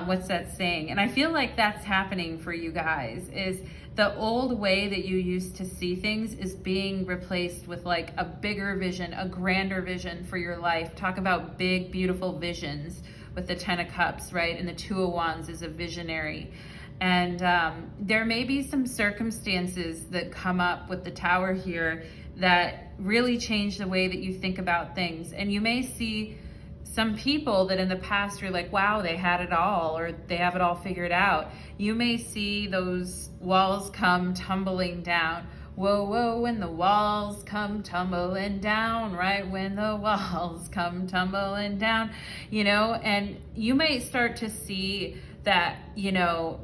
What's that saying? And I feel like that's happening for you guys, is the old way that you used to see things is being replaced with like a bigger vision, a grander vision for your life. Talk about big, beautiful visions with the 10 of Cups, right? And the 2 of Wands is a visionary. And there may be some circumstances that come up with the Tower here that really change the way that you think about things. And you may see some people that in the past you're like, wow, they had it all, or they have it all figured out. You may see those walls come tumbling down. Whoa, whoa, when the walls come tumbling down, right? When the walls come tumbling down, you know, and you may start to see that, you know,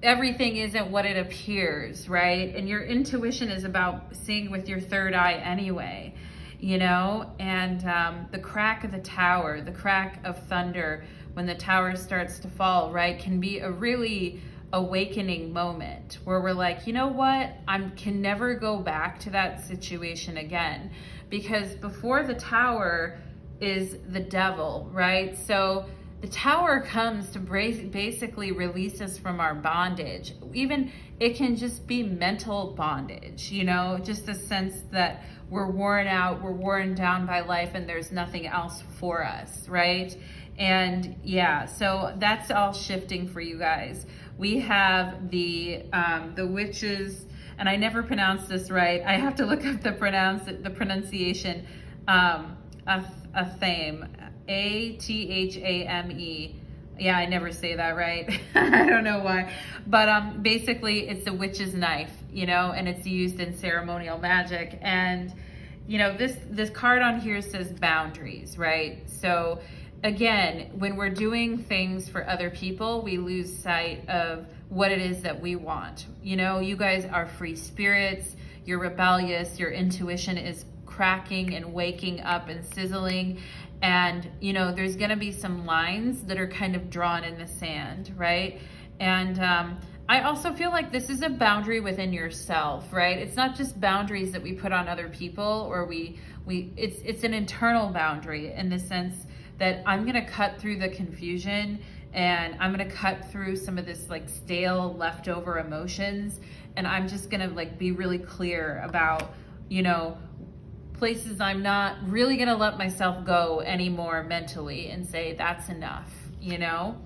everything isn't what it appears, right? And your intuition is about seeing with your third eye anyway, you know, and the crack of the tower, the crack of thunder when the tower starts to fall, right, can be a really awakening moment where we're like, you know what, I can never go back to that situation again, because before the tower is the devil, right? So the tower comes to basically release us from our bondage. Even it can just be mental bondage, you know, just the sense that we're worn out, we're worn down by life, and there's nothing else for us, right? And yeah, so that's all shifting for you guys. We have the witches, and I never pronounce this right. I have to look up the pronunciation. Athame, Athame. Yeah, I never say that right. I don't know why, but basically it's a witch's knife, you know, and it's used in ceremonial magic. And you know, this card on here says boundaries, right? So again, when we're doing things for other people, we lose sight of what it is that we want. You know, you guys are free spirits, you're rebellious, your intuition is cracking and waking up and sizzling. And, you know, there's going to be some lines that are kind of drawn in the sand, right? And I also feel like this is a boundary within yourself, right? It's not just boundaries that we put on other people, or it's an internal boundary in the sense that I'm going to cut through the confusion, and I'm going to cut through some of this like stale leftover emotions. And I'm just going to like be really clear about, you know, places I'm not really going to let myself go anymore mentally and say that's enough, you know?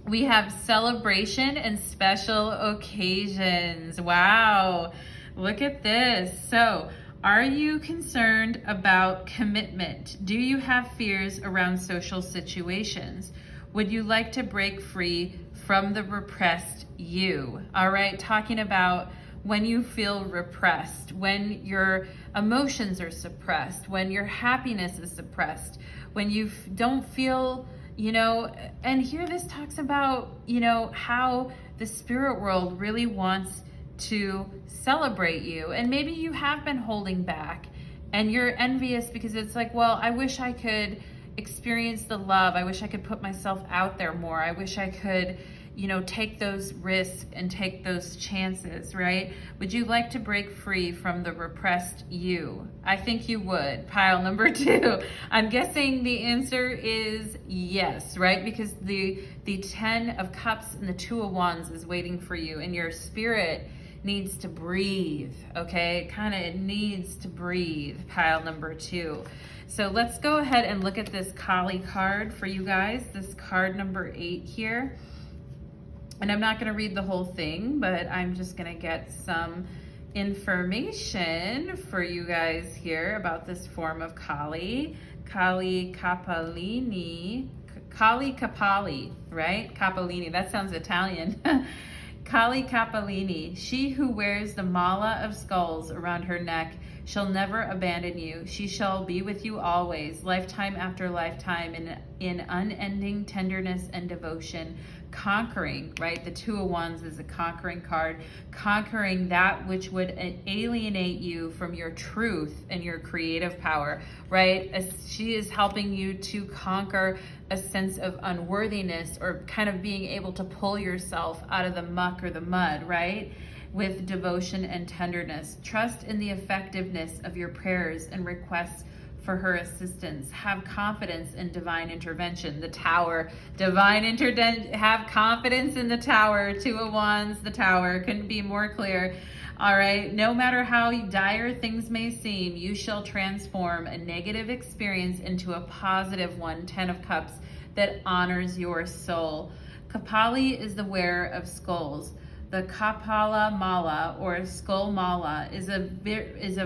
We have celebration and special occasions. Wow, look at this. So, are you concerned about commitment? Do you have fears around social situations? Would you like to break free from the repressed you? All right, talking about when you feel repressed, when your emotions are suppressed, when your happiness is suppressed, when you don't feel, you know, and here this talks about, you know, how the spirit world really wants to celebrate you. And maybe you have been holding back and you're envious because it's like, well, I wish I could experience the love. I wish I could put myself out there more. I wish I could, you know, take those risks and take those chances, right? Would you like to break free from the repressed you? I think you would. Pile number 2. I'm guessing the answer is yes, right? Because the 10 of Cups and the 2 of Wands is waiting for you, and your spirit needs to breathe, okay? It needs to breathe, pile number 2. So let's go ahead and look at this Kali card for you guys, this card number 8 here. And I'm not going to read the whole thing, but I'm just going to get some information for you guys here about this form of Kali. Kali Kapalini. Kali Kapali, right? Kapalini, that sounds Italian. Kali Kapalini, she who wears the mala of skulls around her neck shall never abandon you. She shall be with you always, lifetime after lifetime, in unending tenderness and devotion. conquering, right? The Two of Wands is a conquering card, conquering that which would alienate you from your truth and your creative power, right? As she is helping you to conquer a sense of unworthiness, or kind of being able to pull yourself out of the muck or the mud, right? With devotion and tenderness. Trust in the effectiveness of your prayers and requests for her assistance. Have confidence in divine intervention. The Tower, divine intervention. Have confidence in the Tower. Two of Wands, the Tower. Couldn't be more clear. All right. No matter how dire things may seem, you shall transform a negative experience into a positive one. Ten of Cups, that honors your soul. Kapali is the wearer of skulls. The Kapala Mala, or Skull Mala, is a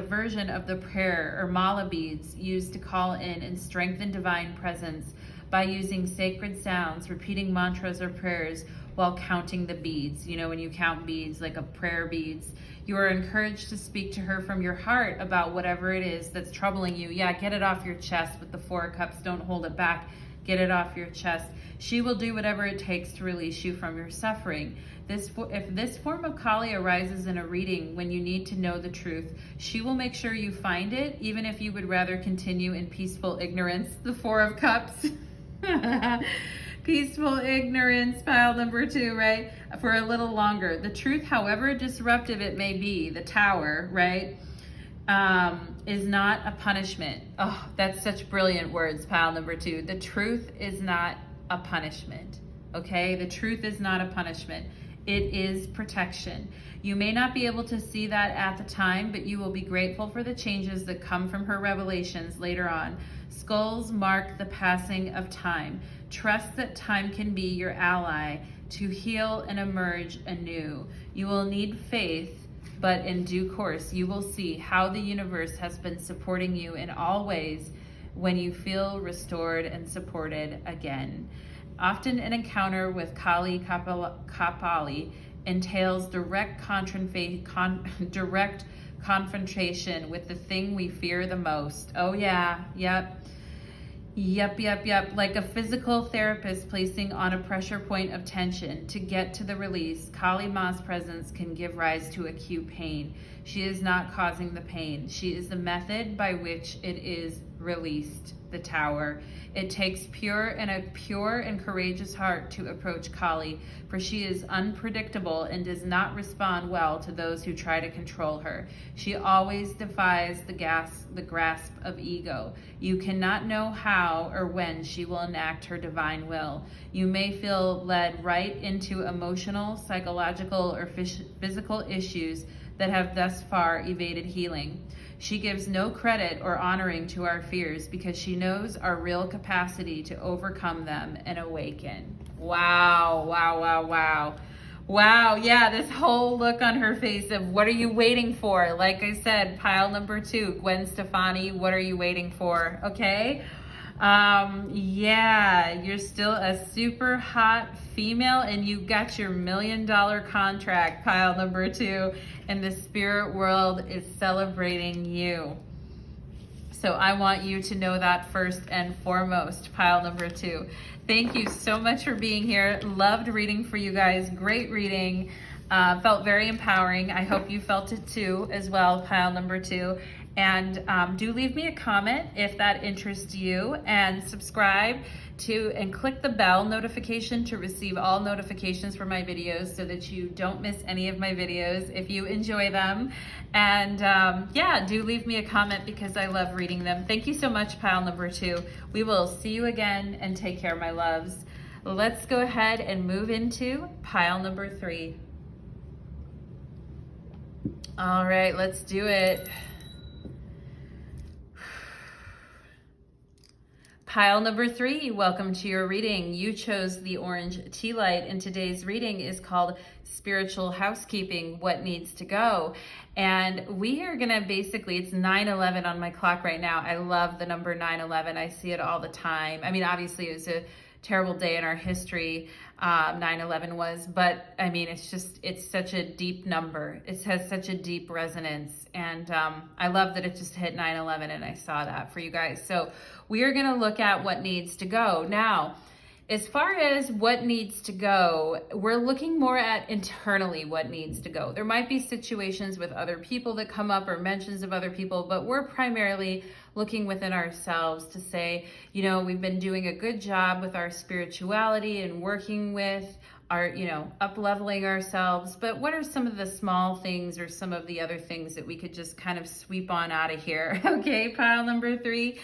version of the prayer or mala beads used to call in and strengthen divine presence by using sacred sounds, repeating mantras or prayers while counting the beads. You know, when you count beads, like a prayer beads, you are encouraged to speak to her from your heart about whatever it is that's troubling you. Yeah, get it off your chest with the Four of Cups. Don't hold it back. Get it off your chest. She will do whatever it takes to release you from your suffering. If this form of Kali arises in a reading when you need to know the truth, she will make sure you find it, even if you would rather continue in peaceful ignorance. The Four of Cups. Peaceful ignorance, pile number 2, right? For a little longer. The truth, however disruptive it may be, the Tower, right? Is not a punishment. Oh, that's such brilliant words, pile number 2. The truth is not a punishment, okay? The truth is not a punishment. It is protection. You may not be able to see that at the time, but you will be grateful for the changes that come from her revelations later on. Skulls mark the passing of time. Trust that time can be your ally to heal and emerge anew. You will need faith, but in due course, you will see how the universe has been supporting you in all ways when you feel restored and supported again. Often an encounter with Kali Kapali entails direct confrontation with the thing we fear the most. Oh yeah, yep. Like a physical therapist placing on a pressure point of tension to get to the release. Kali Ma's presence can give rise to acute pain. She is not causing the pain. She is the method by which it is released. The Tower. It takes a pure and courageous heart to approach Kali, for she is unpredictable and does not respond well to those who try to control her. She always defies the grasp of ego. You cannot know how or when she will enact her divine will. You may feel led right into emotional, psychological, or physical issues that have thus far evaded healing. She gives no credit or honoring to our fears because she knows our real capacity to overcome them and awaken. Wow, wow, wow, wow. Wow, yeah, this whole look on her face of what are you waiting for? Like I said, pile number 2, Gwen Stefani, what are you waiting for? Okay. Yeah, you're still a super hot female and you got your $1 million contract, pile number 2, and the spirit world is celebrating you. So I want you to know that first and foremost, pile number 2. Thank you so much for being here. Loved reading for you guys. Great reading. Felt very empowering. I hope you felt it too as well, pile number 2. And do leave me a comment if that interests you, and subscribe and click the bell notification to receive all notifications for my videos so that you don't miss any of my videos if you enjoy them. And yeah, do leave me a comment because I love reading them. Thank you so much, pile number 2. We will see you again, and take care, my loves. Let's go ahead and move into pile number 3. All right, let's do it. Pile number 3, welcome to your reading. You chose the orange tea light, and today's reading is called Spiritual Housekeeping, What Needs to Go. And we are gonna basically, it's 9/11 on my clock right now. I love the number 9/11. I see it all the time. I mean, obviously it was a terrible day in our history, 9/11 was, but I mean, it's such a deep number. It has such a deep resonance, and I love that it just hit 9/11 and I saw that for you guys. So we are gonna look at what needs to go. Now, As far as what needs to go, we're looking more at internally what needs to go. There might be situations with other people that come up or mentions of other people, but we're primarily looking within ourselves to say, you know, we've been doing a good job with our spirituality and working with our, you know, up-leveling ourselves. But what are some of the small things or some of the other things that we could just kind of sweep on out of here? Okay, pile number 3.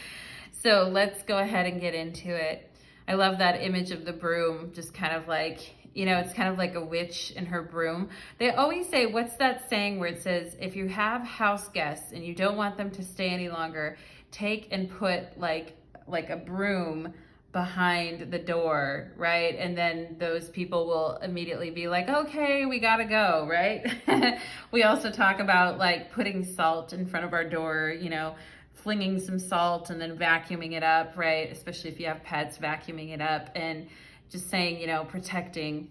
So let's go ahead and get into it. I love that image of the broom, just kind of like, you know, it's kind of like a witch in her broom. They always say, what's that saying where it says, if you have house guests and you don't want them to stay any longer, take and put like a broom behind the door, right? And then those people will immediately be like, okay, we gotta go, right? We also talk about like putting salt in front of our door, you know, flinging some salt and then vacuuming it up, right? Especially if you have pets, vacuuming it up and just saying, you know, protecting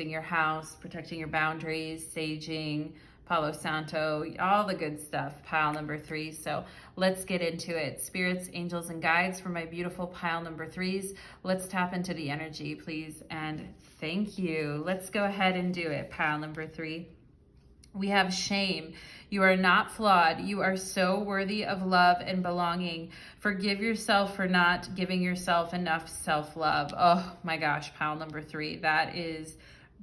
your house, protecting your boundaries, saging, Palo Santo, all the good stuff, pile number 3. So let's get into it. Spirits, angels, and guides for my beautiful pile number 3s. Let's tap into the energy, please, and thank you. Let's go ahead and do it, pile number 3. We have shame. You are not flawed. You are so worthy of love and belonging. Forgive yourself for not giving yourself enough self-love. Oh my gosh, pile number 3. That is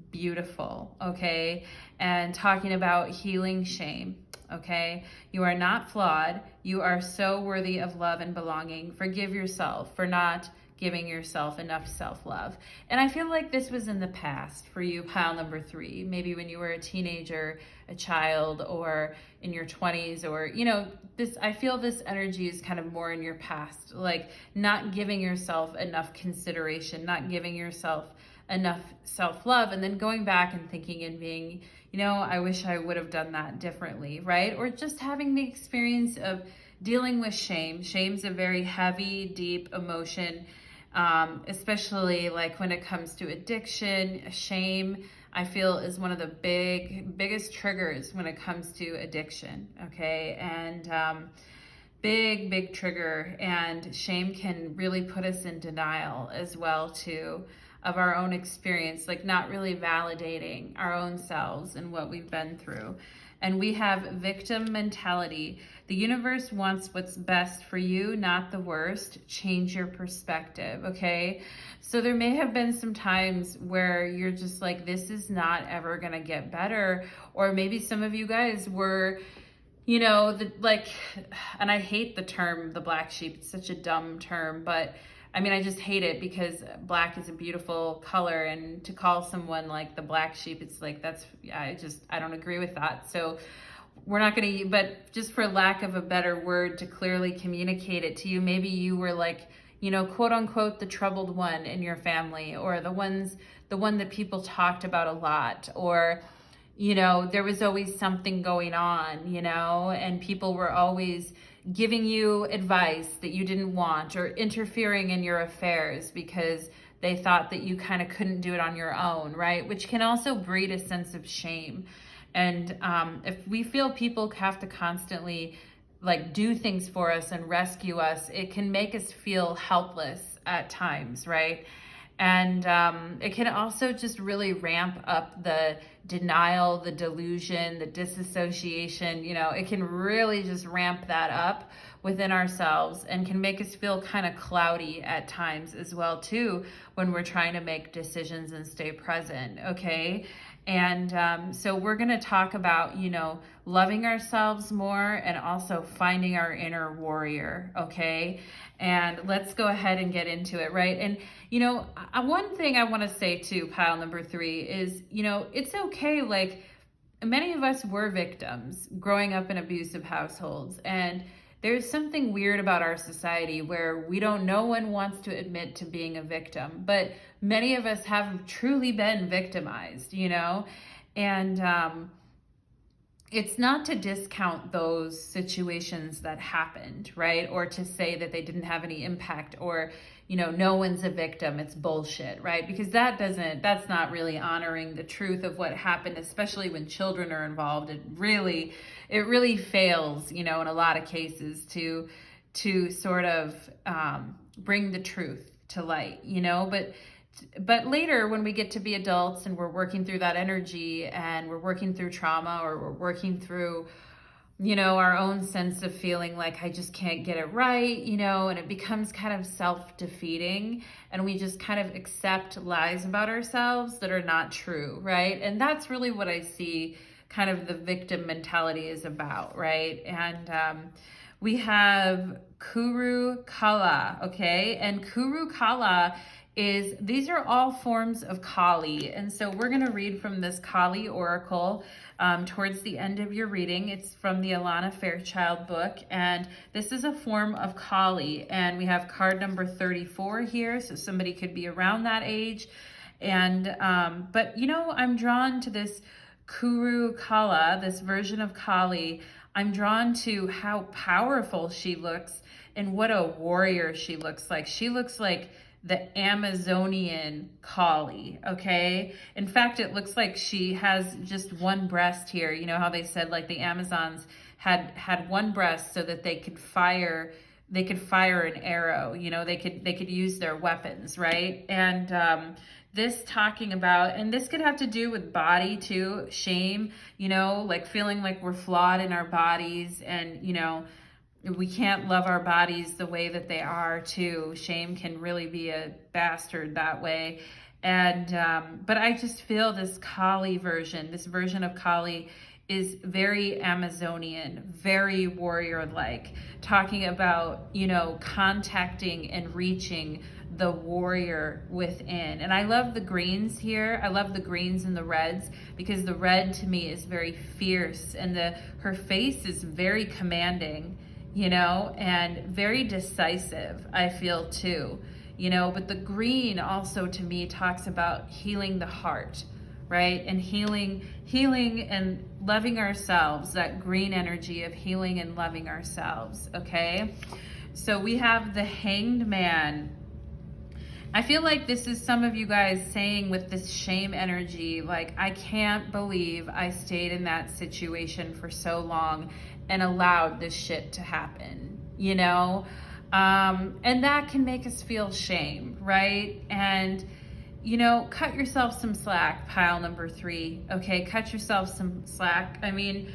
beautiful, okay? And talking about healing shame, okay? You are not flawed. You are so worthy of love and belonging. Forgive yourself for not giving yourself enough self-love. And I feel like this was in the past for you, pile number 3, maybe when you were a teenager, a child, or in your 20s, or, you know, this, I feel this energy is kind of more in your past, like not giving yourself enough consideration, not giving yourself enough self-love, and then going back and thinking and being, you know, I wish I would have done that differently, right? Or just having the experience of dealing with shame. Shame's a very heavy, deep emotion, especially like when it comes to addiction. Shame, I feel, is one of the biggest triggers when it comes to addiction, okay? And big trigger, and shame can really put us in denial as well too, of our own experience, like not really validating our own selves and what we've been through. And we have victim mentality. The universe wants what's best for you, not the worst. Change your perspective, okay? So there may have been some times where you're just like, this is not ever gonna get better. Or maybe some of you guys were, you know, and I hate the term, the black sheep. It's such a dumb term, but I mean, I just hate it because black is a beautiful color, and to call someone like the black sheep, it's like, I don't agree with that. So we're not gonna, but just for lack of a better word to clearly communicate it to you, maybe you were like, you know, quote unquote, the troubled one in your family, or the one that people talked about a lot, or, you know, there was always something going on, you know, and people were always giving you advice that you didn't want, or interfering in your affairs because they thought that you kind of couldn't do it on your own, right? Which can also breed a sense of shame. And if we feel people have to constantly like do things for us and rescue us, it can make us feel helpless at times, right? And it can also just really ramp up the denial, the delusion, the disassociation. You know, it can really just ramp that up within ourselves and can make us feel kind of cloudy at times as well too, when we're trying to make decisions and stay present, okay? And so we're going to talk about, you know, loving ourselves more and also finding our inner warrior, okay? And let's go ahead and get into it, right? And, you know, one thing I want to say too, pile number 3, is, you know, it's okay. Like, many of us were victims growing up in abusive households, and there's something weird about our society where no one wants to admit to being a victim, but many of us have truly been victimized, you know? And it's not to discount those situations that happened, right? Or to say that they didn't have any impact, or, you know, no one's a victim, it's bullshit, right? Because that's not really honoring the truth of what happened, especially when children are involved. It really fails, you know, in a lot of cases to sort of bring the truth to light, you know? But But later, when we get to be adults and we're working through that energy and we're working through trauma, or we're working through, our own sense of feeling like I just can't get it right, and it becomes kind of self-defeating, and we just kind of accept lies about ourselves that are not true, right? And that's really what I see kind of the victim mentality is about, right? And we have Kuru Kala, okay? And Kuru Kala these are all forms of Kali. And so we're going to read from this Kali Oracle towards the end of your reading. It's from the Alana Fairchild book. And this is a form of Kali. And we have card number 34 here. So somebody could be around that age. And, but I'm drawn to this Kuru Kala, this version of Kali. I'm drawn to how powerful she looks and what a warrior she looks like. She looks like the Amazonian Kali, okay? In fact, it looks like she has just one breast here. You know how they said like the Amazons had one breast so that they could fire an arrow, they could use their weapons, right? And this talking about, and this could have to do with body too, shame, like feeling like we're flawed in our bodies, and we can't love our bodies the way that they are too. Shame can really be a bastard that way. And but I just feel this Kali version, this version of Kali is very Amazonian, very warrior-like, talking about, contacting and reaching the warrior within. And I love the greens here. I love the greens and the reds, because the red to me is very fierce, and her face is very commanding, and very decisive, I feel too, but the green also to me talks about healing the heart, right? And healing and loving ourselves, that green energy of healing and loving ourselves, okay? So we have the Hanged Man. I feel like this is some of you guys saying with this shame energy, like, I can't believe I stayed in that situation for so long and allowed this shit to happen, and that can make us feel shame, right? And, cut yourself some slack, pile number 3, okay? Cut yourself some slack. I mean,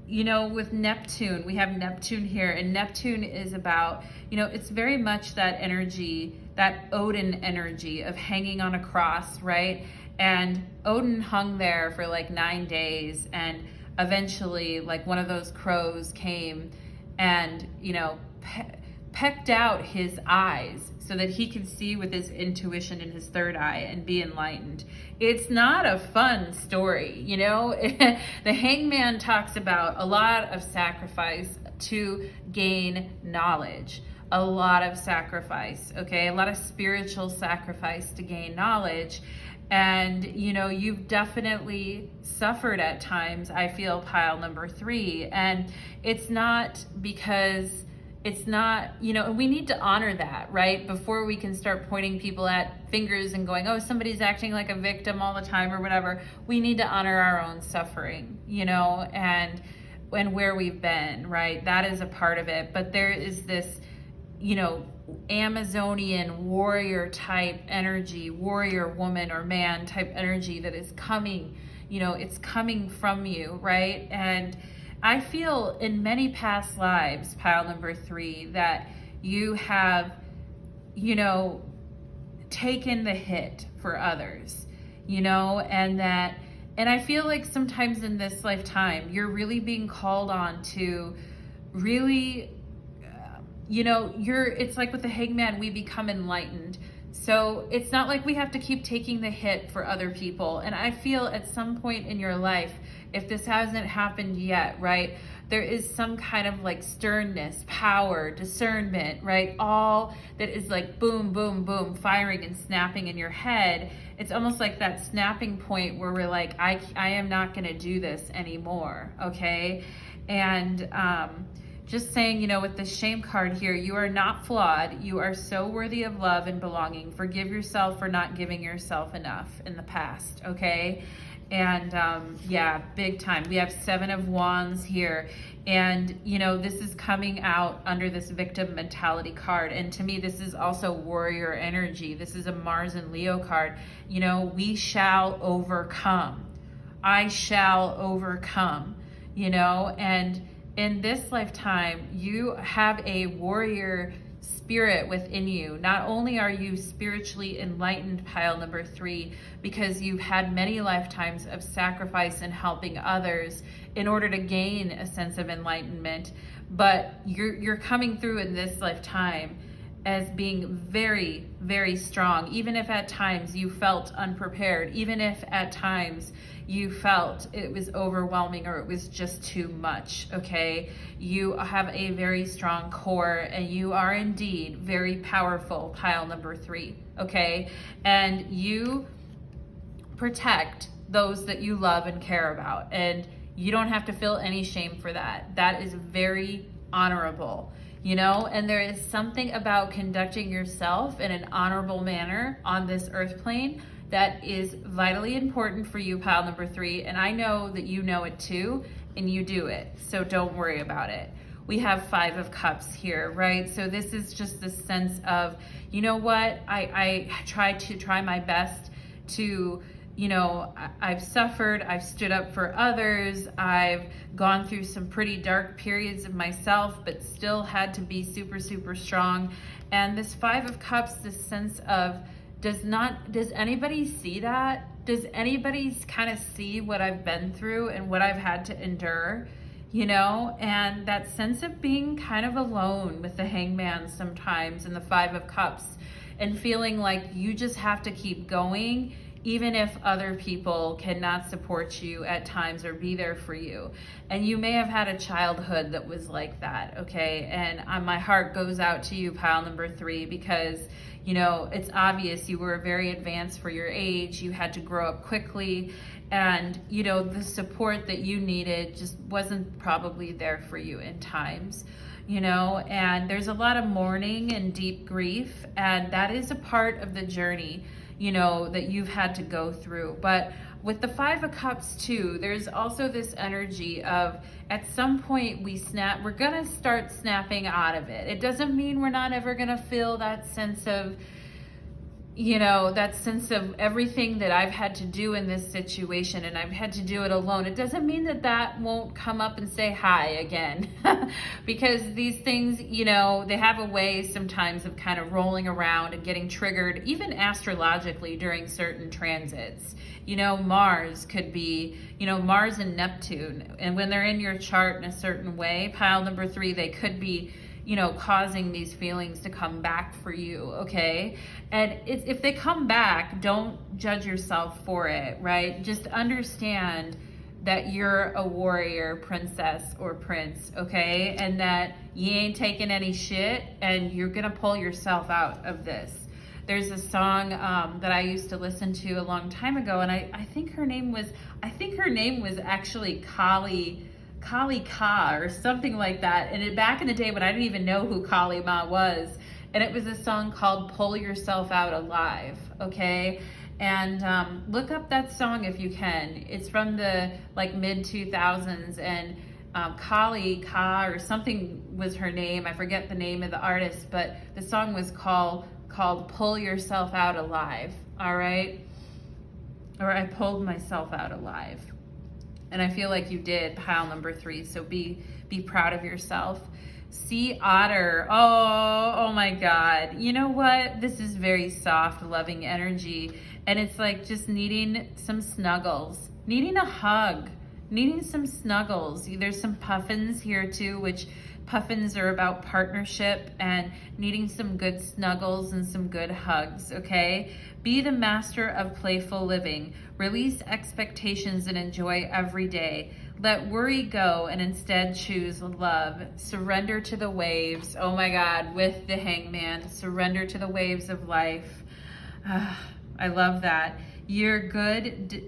with Neptune, we have Neptune here, and Neptune is about, it's very much that energy, that Odin energy of hanging on a cross, right? And Odin hung there for like 9 days, and eventually like one of those crows came and, pecked out his eyes so that he could see with his intuition in his third eye and be enlightened. It's not a fun story, The Hangman talks about a lot of sacrifice to gain knowledge, a lot of sacrifice, okay? A lot of spiritual sacrifice to gain knowledge. And, you've definitely suffered at times, I feel, pile number 3. And it's not because and we need to honor that, right? Before we can start pointing people at fingers and going, oh, somebody's acting like a victim all the time or whatever. We need to honor our own suffering, and where we've been, right? That is a part of it. But there is this, Amazonian warrior type energy, warrior woman or man type energy that is coming, it's coming from you, right? And I feel in many past lives, pile number 3, that you have, taken the hit for others, and I feel like sometimes in this lifetime, you're really being called on to really, it's like with the Hangman, we become enlightened. So it's not like we have to keep taking the hit for other people. And I feel at some point in your life, if this hasn't happened yet, right, there is some kind of like sternness, power, discernment, right? All that is like boom, boom, boom, firing and snapping in your head. It's almost like that snapping point where we're like, I am not going to do this anymore, okay? And just saying, with the shame card here, you are not flawed. You are so worthy of love and belonging. Forgive yourself for not giving yourself enough in the past, okay? And yeah, big time. We have 7 of Wands here. And, you know, this is coming out under this victim mentality card. And to me, this is also warrior energy. This is a Mars and Leo card. You know, we shall overcome. I shall overcome, you know, and in this lifetime, you have a warrior spirit within you. Not only are you spiritually enlightened, pile number 3, because you've had many lifetimes of sacrifice and helping others in order to gain a sense of enlightenment, but you're coming through in this lifetime as being very, very strong, even if at times you felt unprepared, even if at times you felt it was overwhelming or it was just too much, okay? You have a very strong core and you are indeed very powerful, pile number 3, okay? And you protect those that you love and care about, and you don't have to feel any shame for that. That is very honorable. You know, and there is something about conducting yourself in an honorable manner on this earth plane that is vitally important for you, pile number 3. And I know that you know it too, and you do it. So don't worry about it. We have 5 of Cups here, right? So this is just the sense of, you know what? I try my best to, you know, I've suffered, I've stood up for others, I've gone through some pretty dark periods of myself, but still had to be super, super strong. And this 5 of Cups, this sense of, does anybody see that? Does anybody kind of see what I've been through and what I've had to endure? You know, and that sense of being kind of alone with the Hangman sometimes and the 5 of Cups, and feeling like you just have to keep going even if other people cannot support you at times or be there for you. And you may have had a childhood that was like that, okay? And my heart goes out to you, pile number 3, because, you know, it's obvious you were very advanced for your age. You had to grow up quickly, and, you know, the support that you needed just wasn't probably there for you in times. You know, and there's a lot of mourning and deep grief, and that is a part of the journey, you know, that you've had to go through. But with the 5 of Cups too, there's also this energy of, at some point we're gonna start snapping out of it. It doesn't mean we're not ever gonna feel that sense of, you know, that sense of everything that I've had to do in this situation, and I've had to do it alone. It doesn't mean that won't come up and say hi again. Because these things, you know, they have a way sometimes of kind of rolling around and getting triggered, even astrologically during certain transits. You know, Mars could be, you know, Mars and Neptune, and when they're in your chart in a certain way, pile number 3, they could be, you know, causing these feelings to come back for you, okay? And if they come back, don't judge yourself for it, right? Just understand that you're a warrior princess or prince, okay? And that you ain't taking any shit, and you're gonna pull yourself out of this. There's a song that I used to listen to a long time ago, and I think her name was actually Kali Ka or something like that. And back in the day when I didn't even know who Kali Ma was, and it was a song called Pull Yourself Out Alive, okay? And look up that song if you can. It's from the like mid 2000s, and Kali Ka or something was her name. I forget the name of the artist, but the song was called Pull Yourself Out Alive, all right? Or I pulled myself out alive. And I feel like you did, pile number 3. So be proud of yourself. Sea Otter. Oh my God. You know what? This is very soft, loving energy. And it's like just needing some snuggles, needing a hug, needing some snuggles. There's some puffins here too, which puffins are about partnership and needing some good snuggles and some good hugs, okay? Be the master of playful living. Release expectations and enjoy every day. Let worry go and instead choose love. Surrender to the waves. Oh my God, with the Hangman. Surrender to the waves of life. I love that. Your good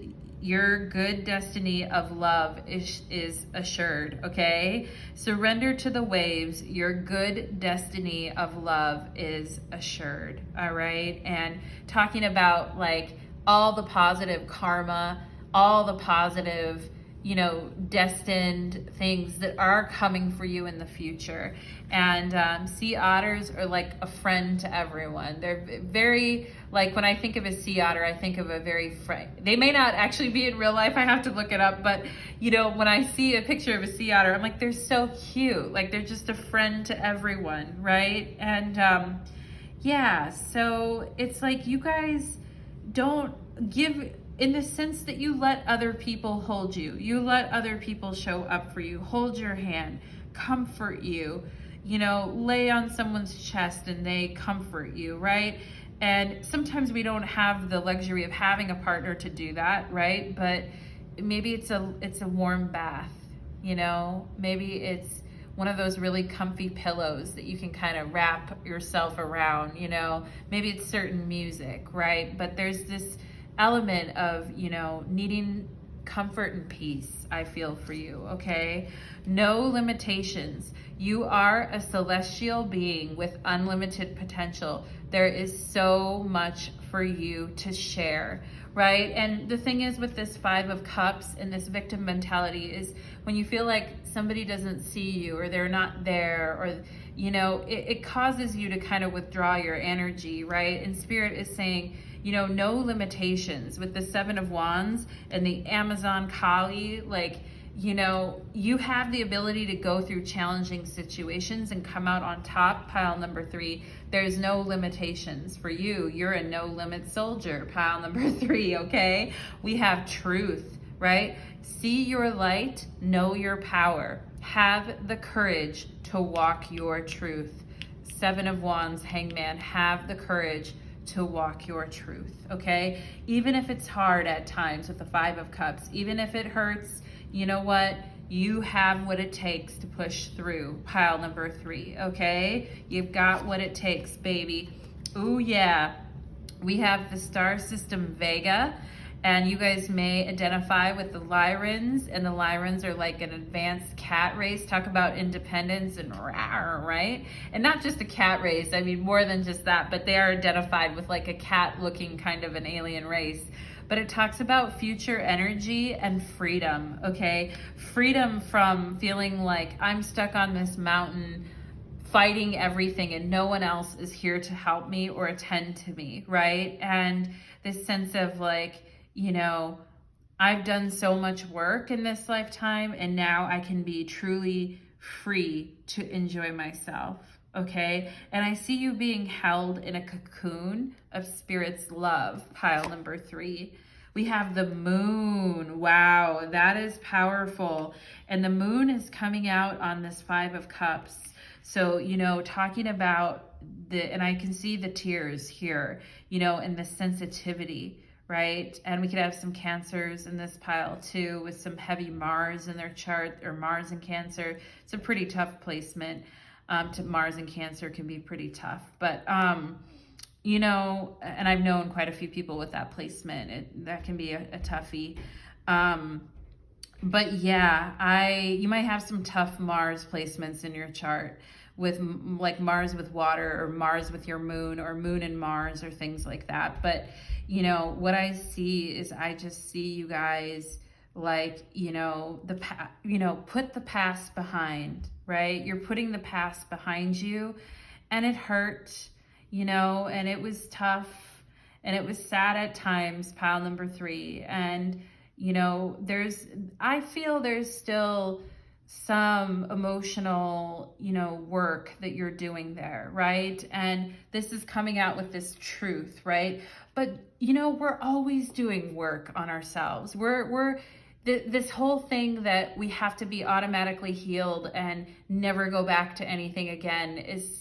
destiny of love is assured, okay? Surrender to the waves. Your good destiny of love is assured, all right? And talking about like all the positive karma, all the positive, you know, destined things that are coming for you in the future. And sea otters are like a friend to everyone. They're very, like, when I think of a sea otter, I think of a very they may not actually be in real life, I have to look it up, but you know, when I see a picture of a sea otter, I'm like, they're so cute. Like, they're just a friend to everyone, right? And yeah, so it's like, you guys don't give, in the sense that you let other people hold you. You let other people show up for you, hold your hand, comfort you, you know, lay on someone's chest and they comfort you, right? And sometimes we don't have the luxury of having a partner to do that, right? But maybe it's a warm bath, you know? Maybe it's one of those really comfy pillows that you can kind of wrap yourself around, you know? Maybe it's certain music, right? But there's this element of, you know, needing comfort and peace, I feel, for you, okay? No limitations. You are a celestial being with unlimited potential. There is so much for you to share, right? And the thing is with this Five of Cups and this victim mentality is when you feel like somebody doesn't see you or they're not there, or, you know, it causes you to kind of withdraw your energy, right? And Spirit is saying, you know, no limitations. With the Seven of Wands and the Amazon Kali, like, you know, you have the ability to go through challenging situations and come out on top, pile number 3. There's no limitations for you. You're a no limit soldier, pile number 3, okay? We have truth, right? See your light, know your power. Have the courage to walk your truth. Seven of Wands, Hangman, have the courage to walk your truth, okay? Even if it's hard at times with the Five of Cups, even if it hurts, you know what? You have what it takes to push through, pile number 3, okay? You've got what it takes, baby. Ooh, yeah. We have the star system Vega, and you guys may identify with the Lyrans, and the Lyrans are like an advanced cat race. Talk about independence and rawr, right? And not just a cat race, I mean more than just that, but they are identified with like a cat looking kind of an alien race. But it talks about future energy and freedom, okay? Freedom from feeling like I'm stuck on this mountain fighting everything and no one else is here to help me or attend to me, right? And this sense of like, you know, I've done so much work in this lifetime and now I can be truly free to enjoy myself, okay? And I see you being held in a cocoon of Spirit's love, pile number 3. We have the moon. Wow, that is powerful. And the moon is coming out on this Five of Cups. So, you know, talking about and I can see the tears here, you know, and the sensitivity, right? And we could have some Cancers in this pile too, with some heavy Mars in their chart, or Mars and Cancer. It's a pretty tough placement. To Mars and Cancer can be pretty tough. But, you know, and I've known quite a few people with that placement. That can be a toughie. But yeah, you might have some tough Mars placements in your chart, with like Mars with water, or Mars with your moon, or moon and Mars, or things like that. But, you know, what I see is, I just see you guys like, you know, put the past behind, right? You're putting the past behind you, and it hurt, you know, and it was tough, and it was sad at times, pile number 3. And, you know, I feel there's still some emotional, you know, work that you're doing there, right? And this is coming out with this truth, right? But, you know, we're always doing work on ourselves. This whole thing that we have to be automatically healed and never go back to anything again is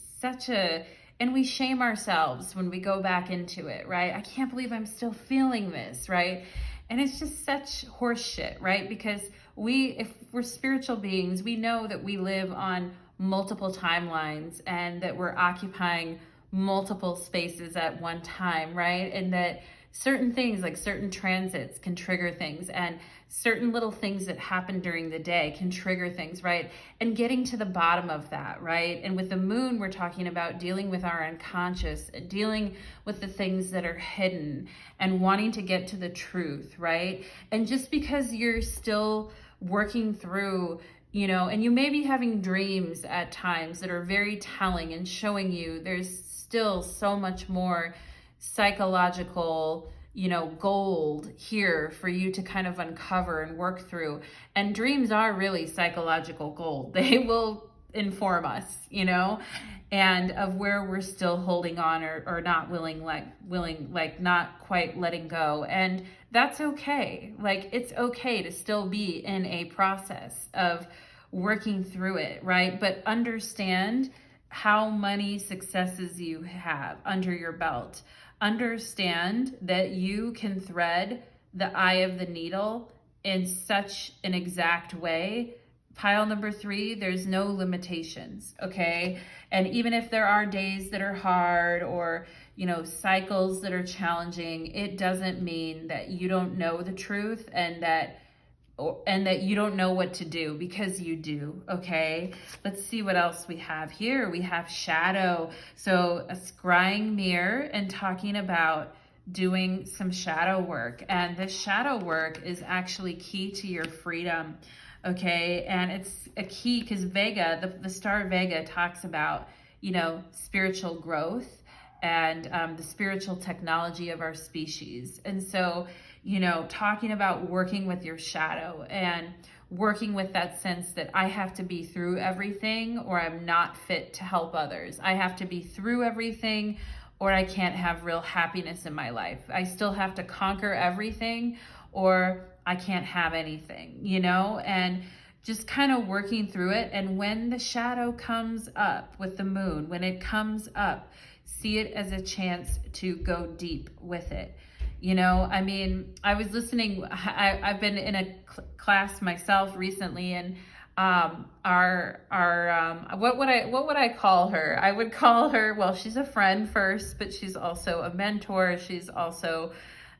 and we shame ourselves when we go back into it, right? I can't believe I'm still feeling this, right? And it's just such horse shit, right? Because if we're spiritual beings, we know that we live on multiple timelines and that we're occupying multiple spaces at one time, right? And that certain things like certain transits can trigger things, and certain little things that happen during the day can trigger things, right? And getting to the bottom of that, right? And with the moon, we're talking about dealing with our unconscious, dealing with the things that are hidden, and wanting to get to the truth, right? And just because you're still working through, you know, and you may be having dreams at times that are very telling and showing you there's still so much more psychological, you know, gold here for you to kind of uncover and work through. And dreams are really psychological gold. They will inform us, you know, and of where we're still holding on, or not willing, like not quite letting go. And that's okay. Like, it's okay to still be in a process of working through it, right? But understand how many successes you have under your belt. Understand that you can thread the eye of the needle in such an exact way. Pile number 3, there's no limitations, okay? And even if there are days that are hard, or, you know, cycles that are challenging, it doesn't mean that you don't know the truth and that you don't know what to do, because you do, okay? Let's see what else we have here. We have shadow. So a scrying mirror and talking about doing some shadow work. And this shadow work is actually key to your freedom, okay? And it's a key because Vega, the star Vega, talks about, you know, spiritual growth and the spiritual technology of our species. And so, you know, talking about working with your shadow and working with that sense that I have to be through everything or I'm not fit to help others. I have to be through everything or I can't have real happiness in my life. I still have to conquer everything or I can't have anything, you know, and just kind of working through it. And when the shadow comes up with the moon, when it comes up, see it as a chance to go deep with it. You know, I mean, I was listening, I've been in a class myself recently, and what would I call her? I would call her, well, she's a friend first, but she's also a mentor. She's also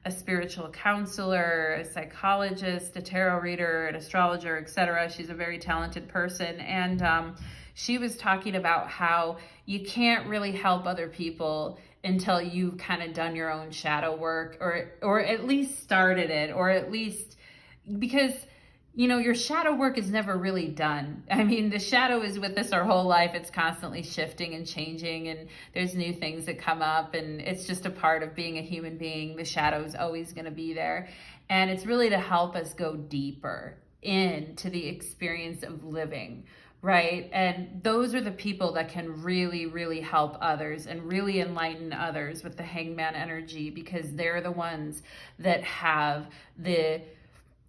a spiritual counselor, a psychologist, a tarot reader, an astrologer, etc. She's a very talented person. And she was talking about how you can't really help other people until you've kind of done your own shadow work, or at least started it, or at least, because, you know, your shadow work is never really done. I mean, the shadow is with us our whole life. It's constantly shifting and changing, and there's new things that come up, and it's just a part of being a human being. The shadow is always going to be there, and it's really to help us go deeper into the experience of living, right? And those are the people that can really, really help others and really enlighten others with the hangman energy, because they're the ones that have the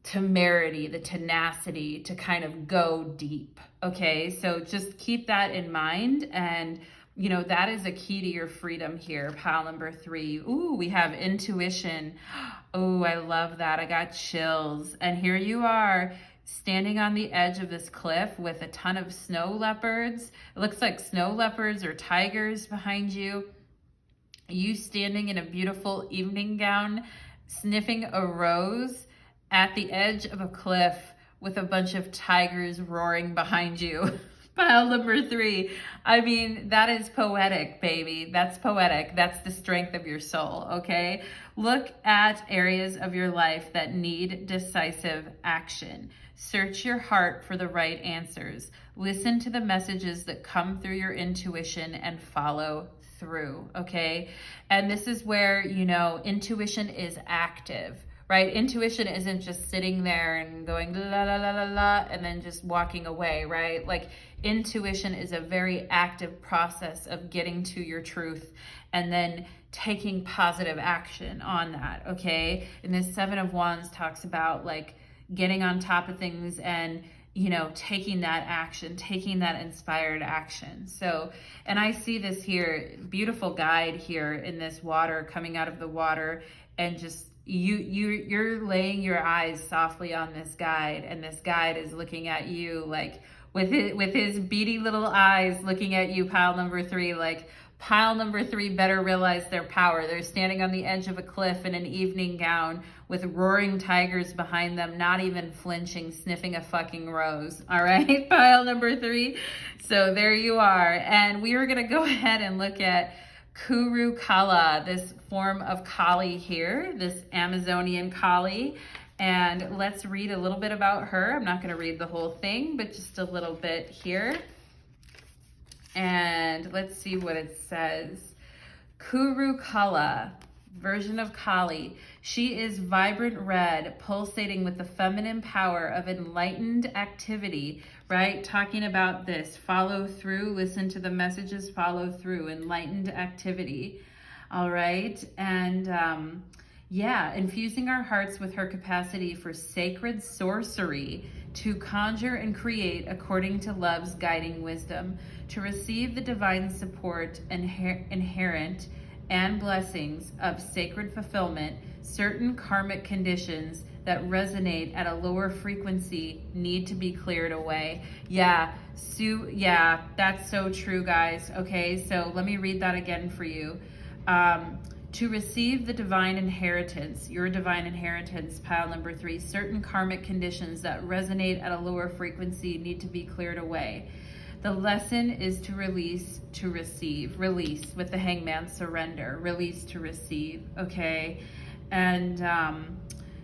temerity, the tenacity to kind of go deep, okay? So just keep that in mind. And, you know, that is a key to your freedom here. Pile number 3. Ooh, we have intuition. Oh, I love that. I got chills. And here you are, standing on the edge of this cliff with a ton of snow leopards. It looks like snow leopards or tigers behind you. You standing in a beautiful evening gown, sniffing a rose at the edge of a cliff with a bunch of tigers roaring behind you. Pile number 3. I mean, that is poetic, baby. That's poetic. That's the strength of your soul, okay? Look at areas of your life that need decisive action. Search your heart for the right answers. Listen to the messages that come through your intuition and follow through, okay? And this is where, you know, intuition is active, right? Intuition isn't just sitting there and going la la la la la and then just walking away, right? Like, intuition is a very active process of getting to your truth and then taking positive action on that, okay? And this 7 of Wands talks about like getting on top of things and, you know, taking that action, taking that inspired action. So, and I see this here, beautiful guide here in this water, coming out of the water, and just you're laying your eyes softly on this guide, and this guide is looking at you like with his beady little eyes looking at you, pile number 3, like Pile number 3 better realize their power. They're standing on the edge of a cliff in an evening gown with roaring tigers behind them, not even flinching, sniffing a fucking rose. All right, pile number 3. So there you are. And we are going to go ahead and look at Kuru Kala, this form of Kali here, this Amazonian Kali. And let's read a little bit about her. I'm not going to read the whole thing, but just a little bit here. And let's see what it says. Kuru Kala, version of Kali. She is vibrant red, pulsating with the feminine power of enlightened activity, right? Talking about this, follow through, listen to the messages, follow through, enlightened activity. All right. And yeah, infusing our hearts with her capacity for sacred sorcery to conjure and create according to love's guiding wisdom, to receive the divine support inherent and blessings of sacred fulfillment. Certain karmic conditions that resonate at a lower frequency need to be cleared away. Yeah, yeah, that's so true, guys. Okay, so let me read that again for you. To receive the divine inheritance, your divine inheritance, pile number 3, certain karmic conditions that resonate at a lower frequency need to be cleared away. The lesson is to release, to receive. Release with the hangman, surrender. Release to receive, okay? And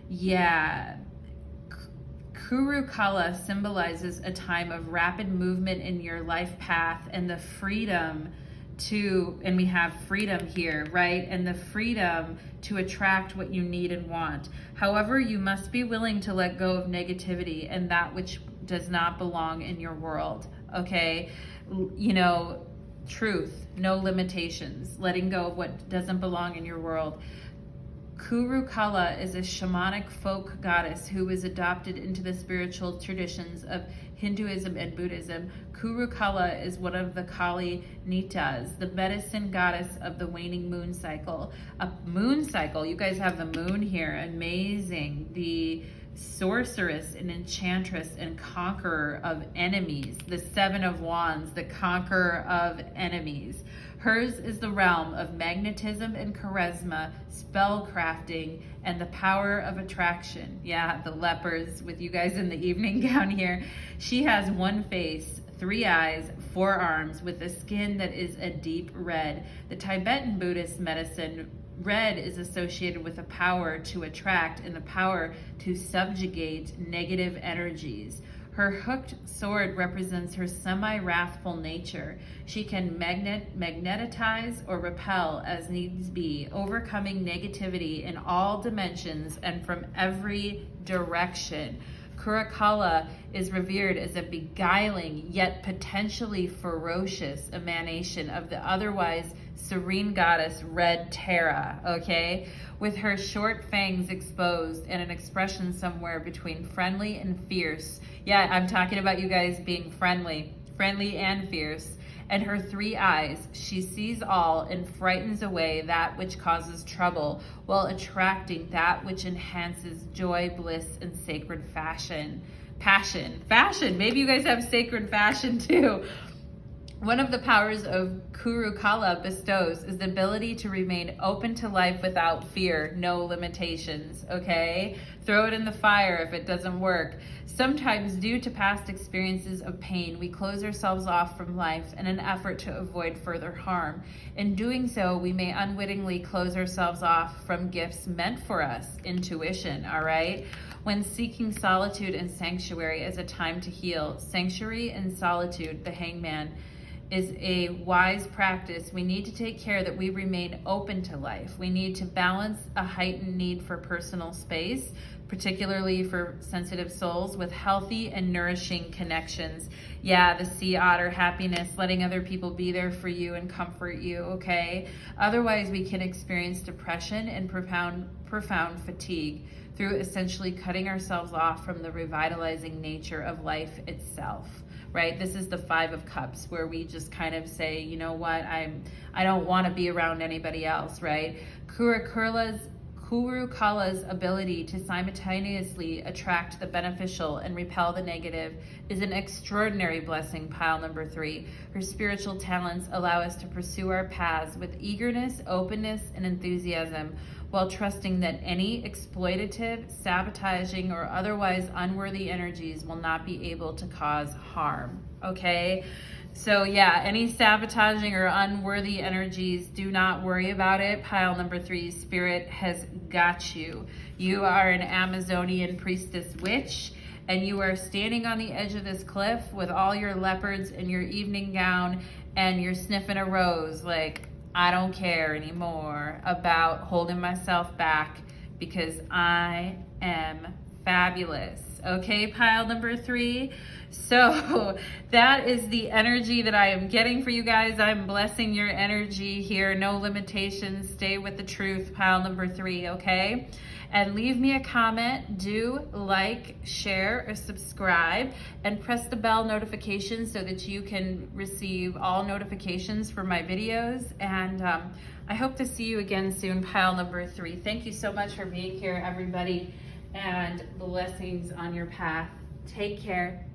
yeah, Kuru Kala symbolizes a time of rapid movement in your life path and the freedom to, and we have freedom here, right? And the freedom to attract what you need and want. However, you must be willing to let go of negativity and that which does not belong in your world, okay? You know, truth, no limitations, letting go of what doesn't belong in your world. Kuru Kala is a shamanic folk goddess who was adopted into the spiritual traditions of Hinduism and Buddhism. Kuru Kala is one of the Kali Nitas, the medicine goddess of the waning moon cycle. A moon cycle, you guys have the moon here, amazing. The sorceress and enchantress and conqueror of enemies, the 7 of Wands, the conqueror of enemies. Hers is the realm of magnetism and charisma, spell crafting, and the power of attraction. Yeah, the leopards with you guys in the evening gown here. She has 1 face, 3 eyes, 4 arms, with a skin that is a deep red. The Tibetan Buddhist medicine, red is associated with the power to attract and the power to subjugate negative energies. Her hooked sword represents her semi-wrathful nature. She can magnetize or repel as needs be, overcoming negativity in all dimensions and from every direction. Kuru Kala is revered as a beguiling yet potentially ferocious emanation of the otherwise serene goddess Red Tara, okay? With her short fangs exposed and an expression somewhere between friendly and fierce. Yeah, I'm talking about you guys being friendly and fierce. And her 3 eyes, she sees all and frightens away that which causes trouble while attracting that which enhances joy, bliss, and sacred fashion. Fashion. Maybe you guys have sacred fashion too. One of the powers of Kuru Kala bestows is the ability to remain open to life without fear, no limitations, okay? Throw it in the fire if it doesn't work. Sometimes, due to past experiences of pain, we close ourselves off from life in an effort to avoid further harm. In doing so, we may unwittingly close ourselves off from gifts meant for us, intuition, all right? When seeking solitude and sanctuary as a time to heal, sanctuary and solitude, the hangman, is a wise practice. We need to take care that we remain open to life. We need to balance a heightened need for personal space, particularly for sensitive souls, with healthy and nourishing connections. Yeah, the sea otter, happiness, letting other people be there for you and comfort you, okay? Otherwise, we can experience depression and profound fatigue through essentially cutting ourselves off from the revitalizing nature of life itself. Right? This is the 5 of Cups, where we just kind of say, you know what, I don't want to be around anybody else, right? Kuru Kuru Kala's ability to simultaneously attract the beneficial and repel the negative is an extraordinary blessing, pile number 3. Her spiritual talents allow us to pursue our paths with eagerness, openness, and enthusiasm, while trusting that any exploitative, sabotaging, or otherwise unworthy energies will not be able to cause harm. Okay? So yeah, any sabotaging or unworthy energies, do not worry about it. Pile number 3, Spirit has got you. You are an Amazonian priestess witch, and you are standing on the edge of this cliff with all your leopards in your evening gown, and you're sniffing a rose like, I don't care anymore about holding myself back because I am fabulous. Okay, pile number 3. So that is the energy that I am getting for you guys. I'm blessing your energy here. No limitations. Stay with the truth, pile number 3, okay? And leave me a comment. Do like, share, or subscribe, and press the bell notification so that you can receive all notifications for my videos. And I hope to see you again soon, pile number 3. Thank you so much for being here, everybody, and blessings on your path. Take care.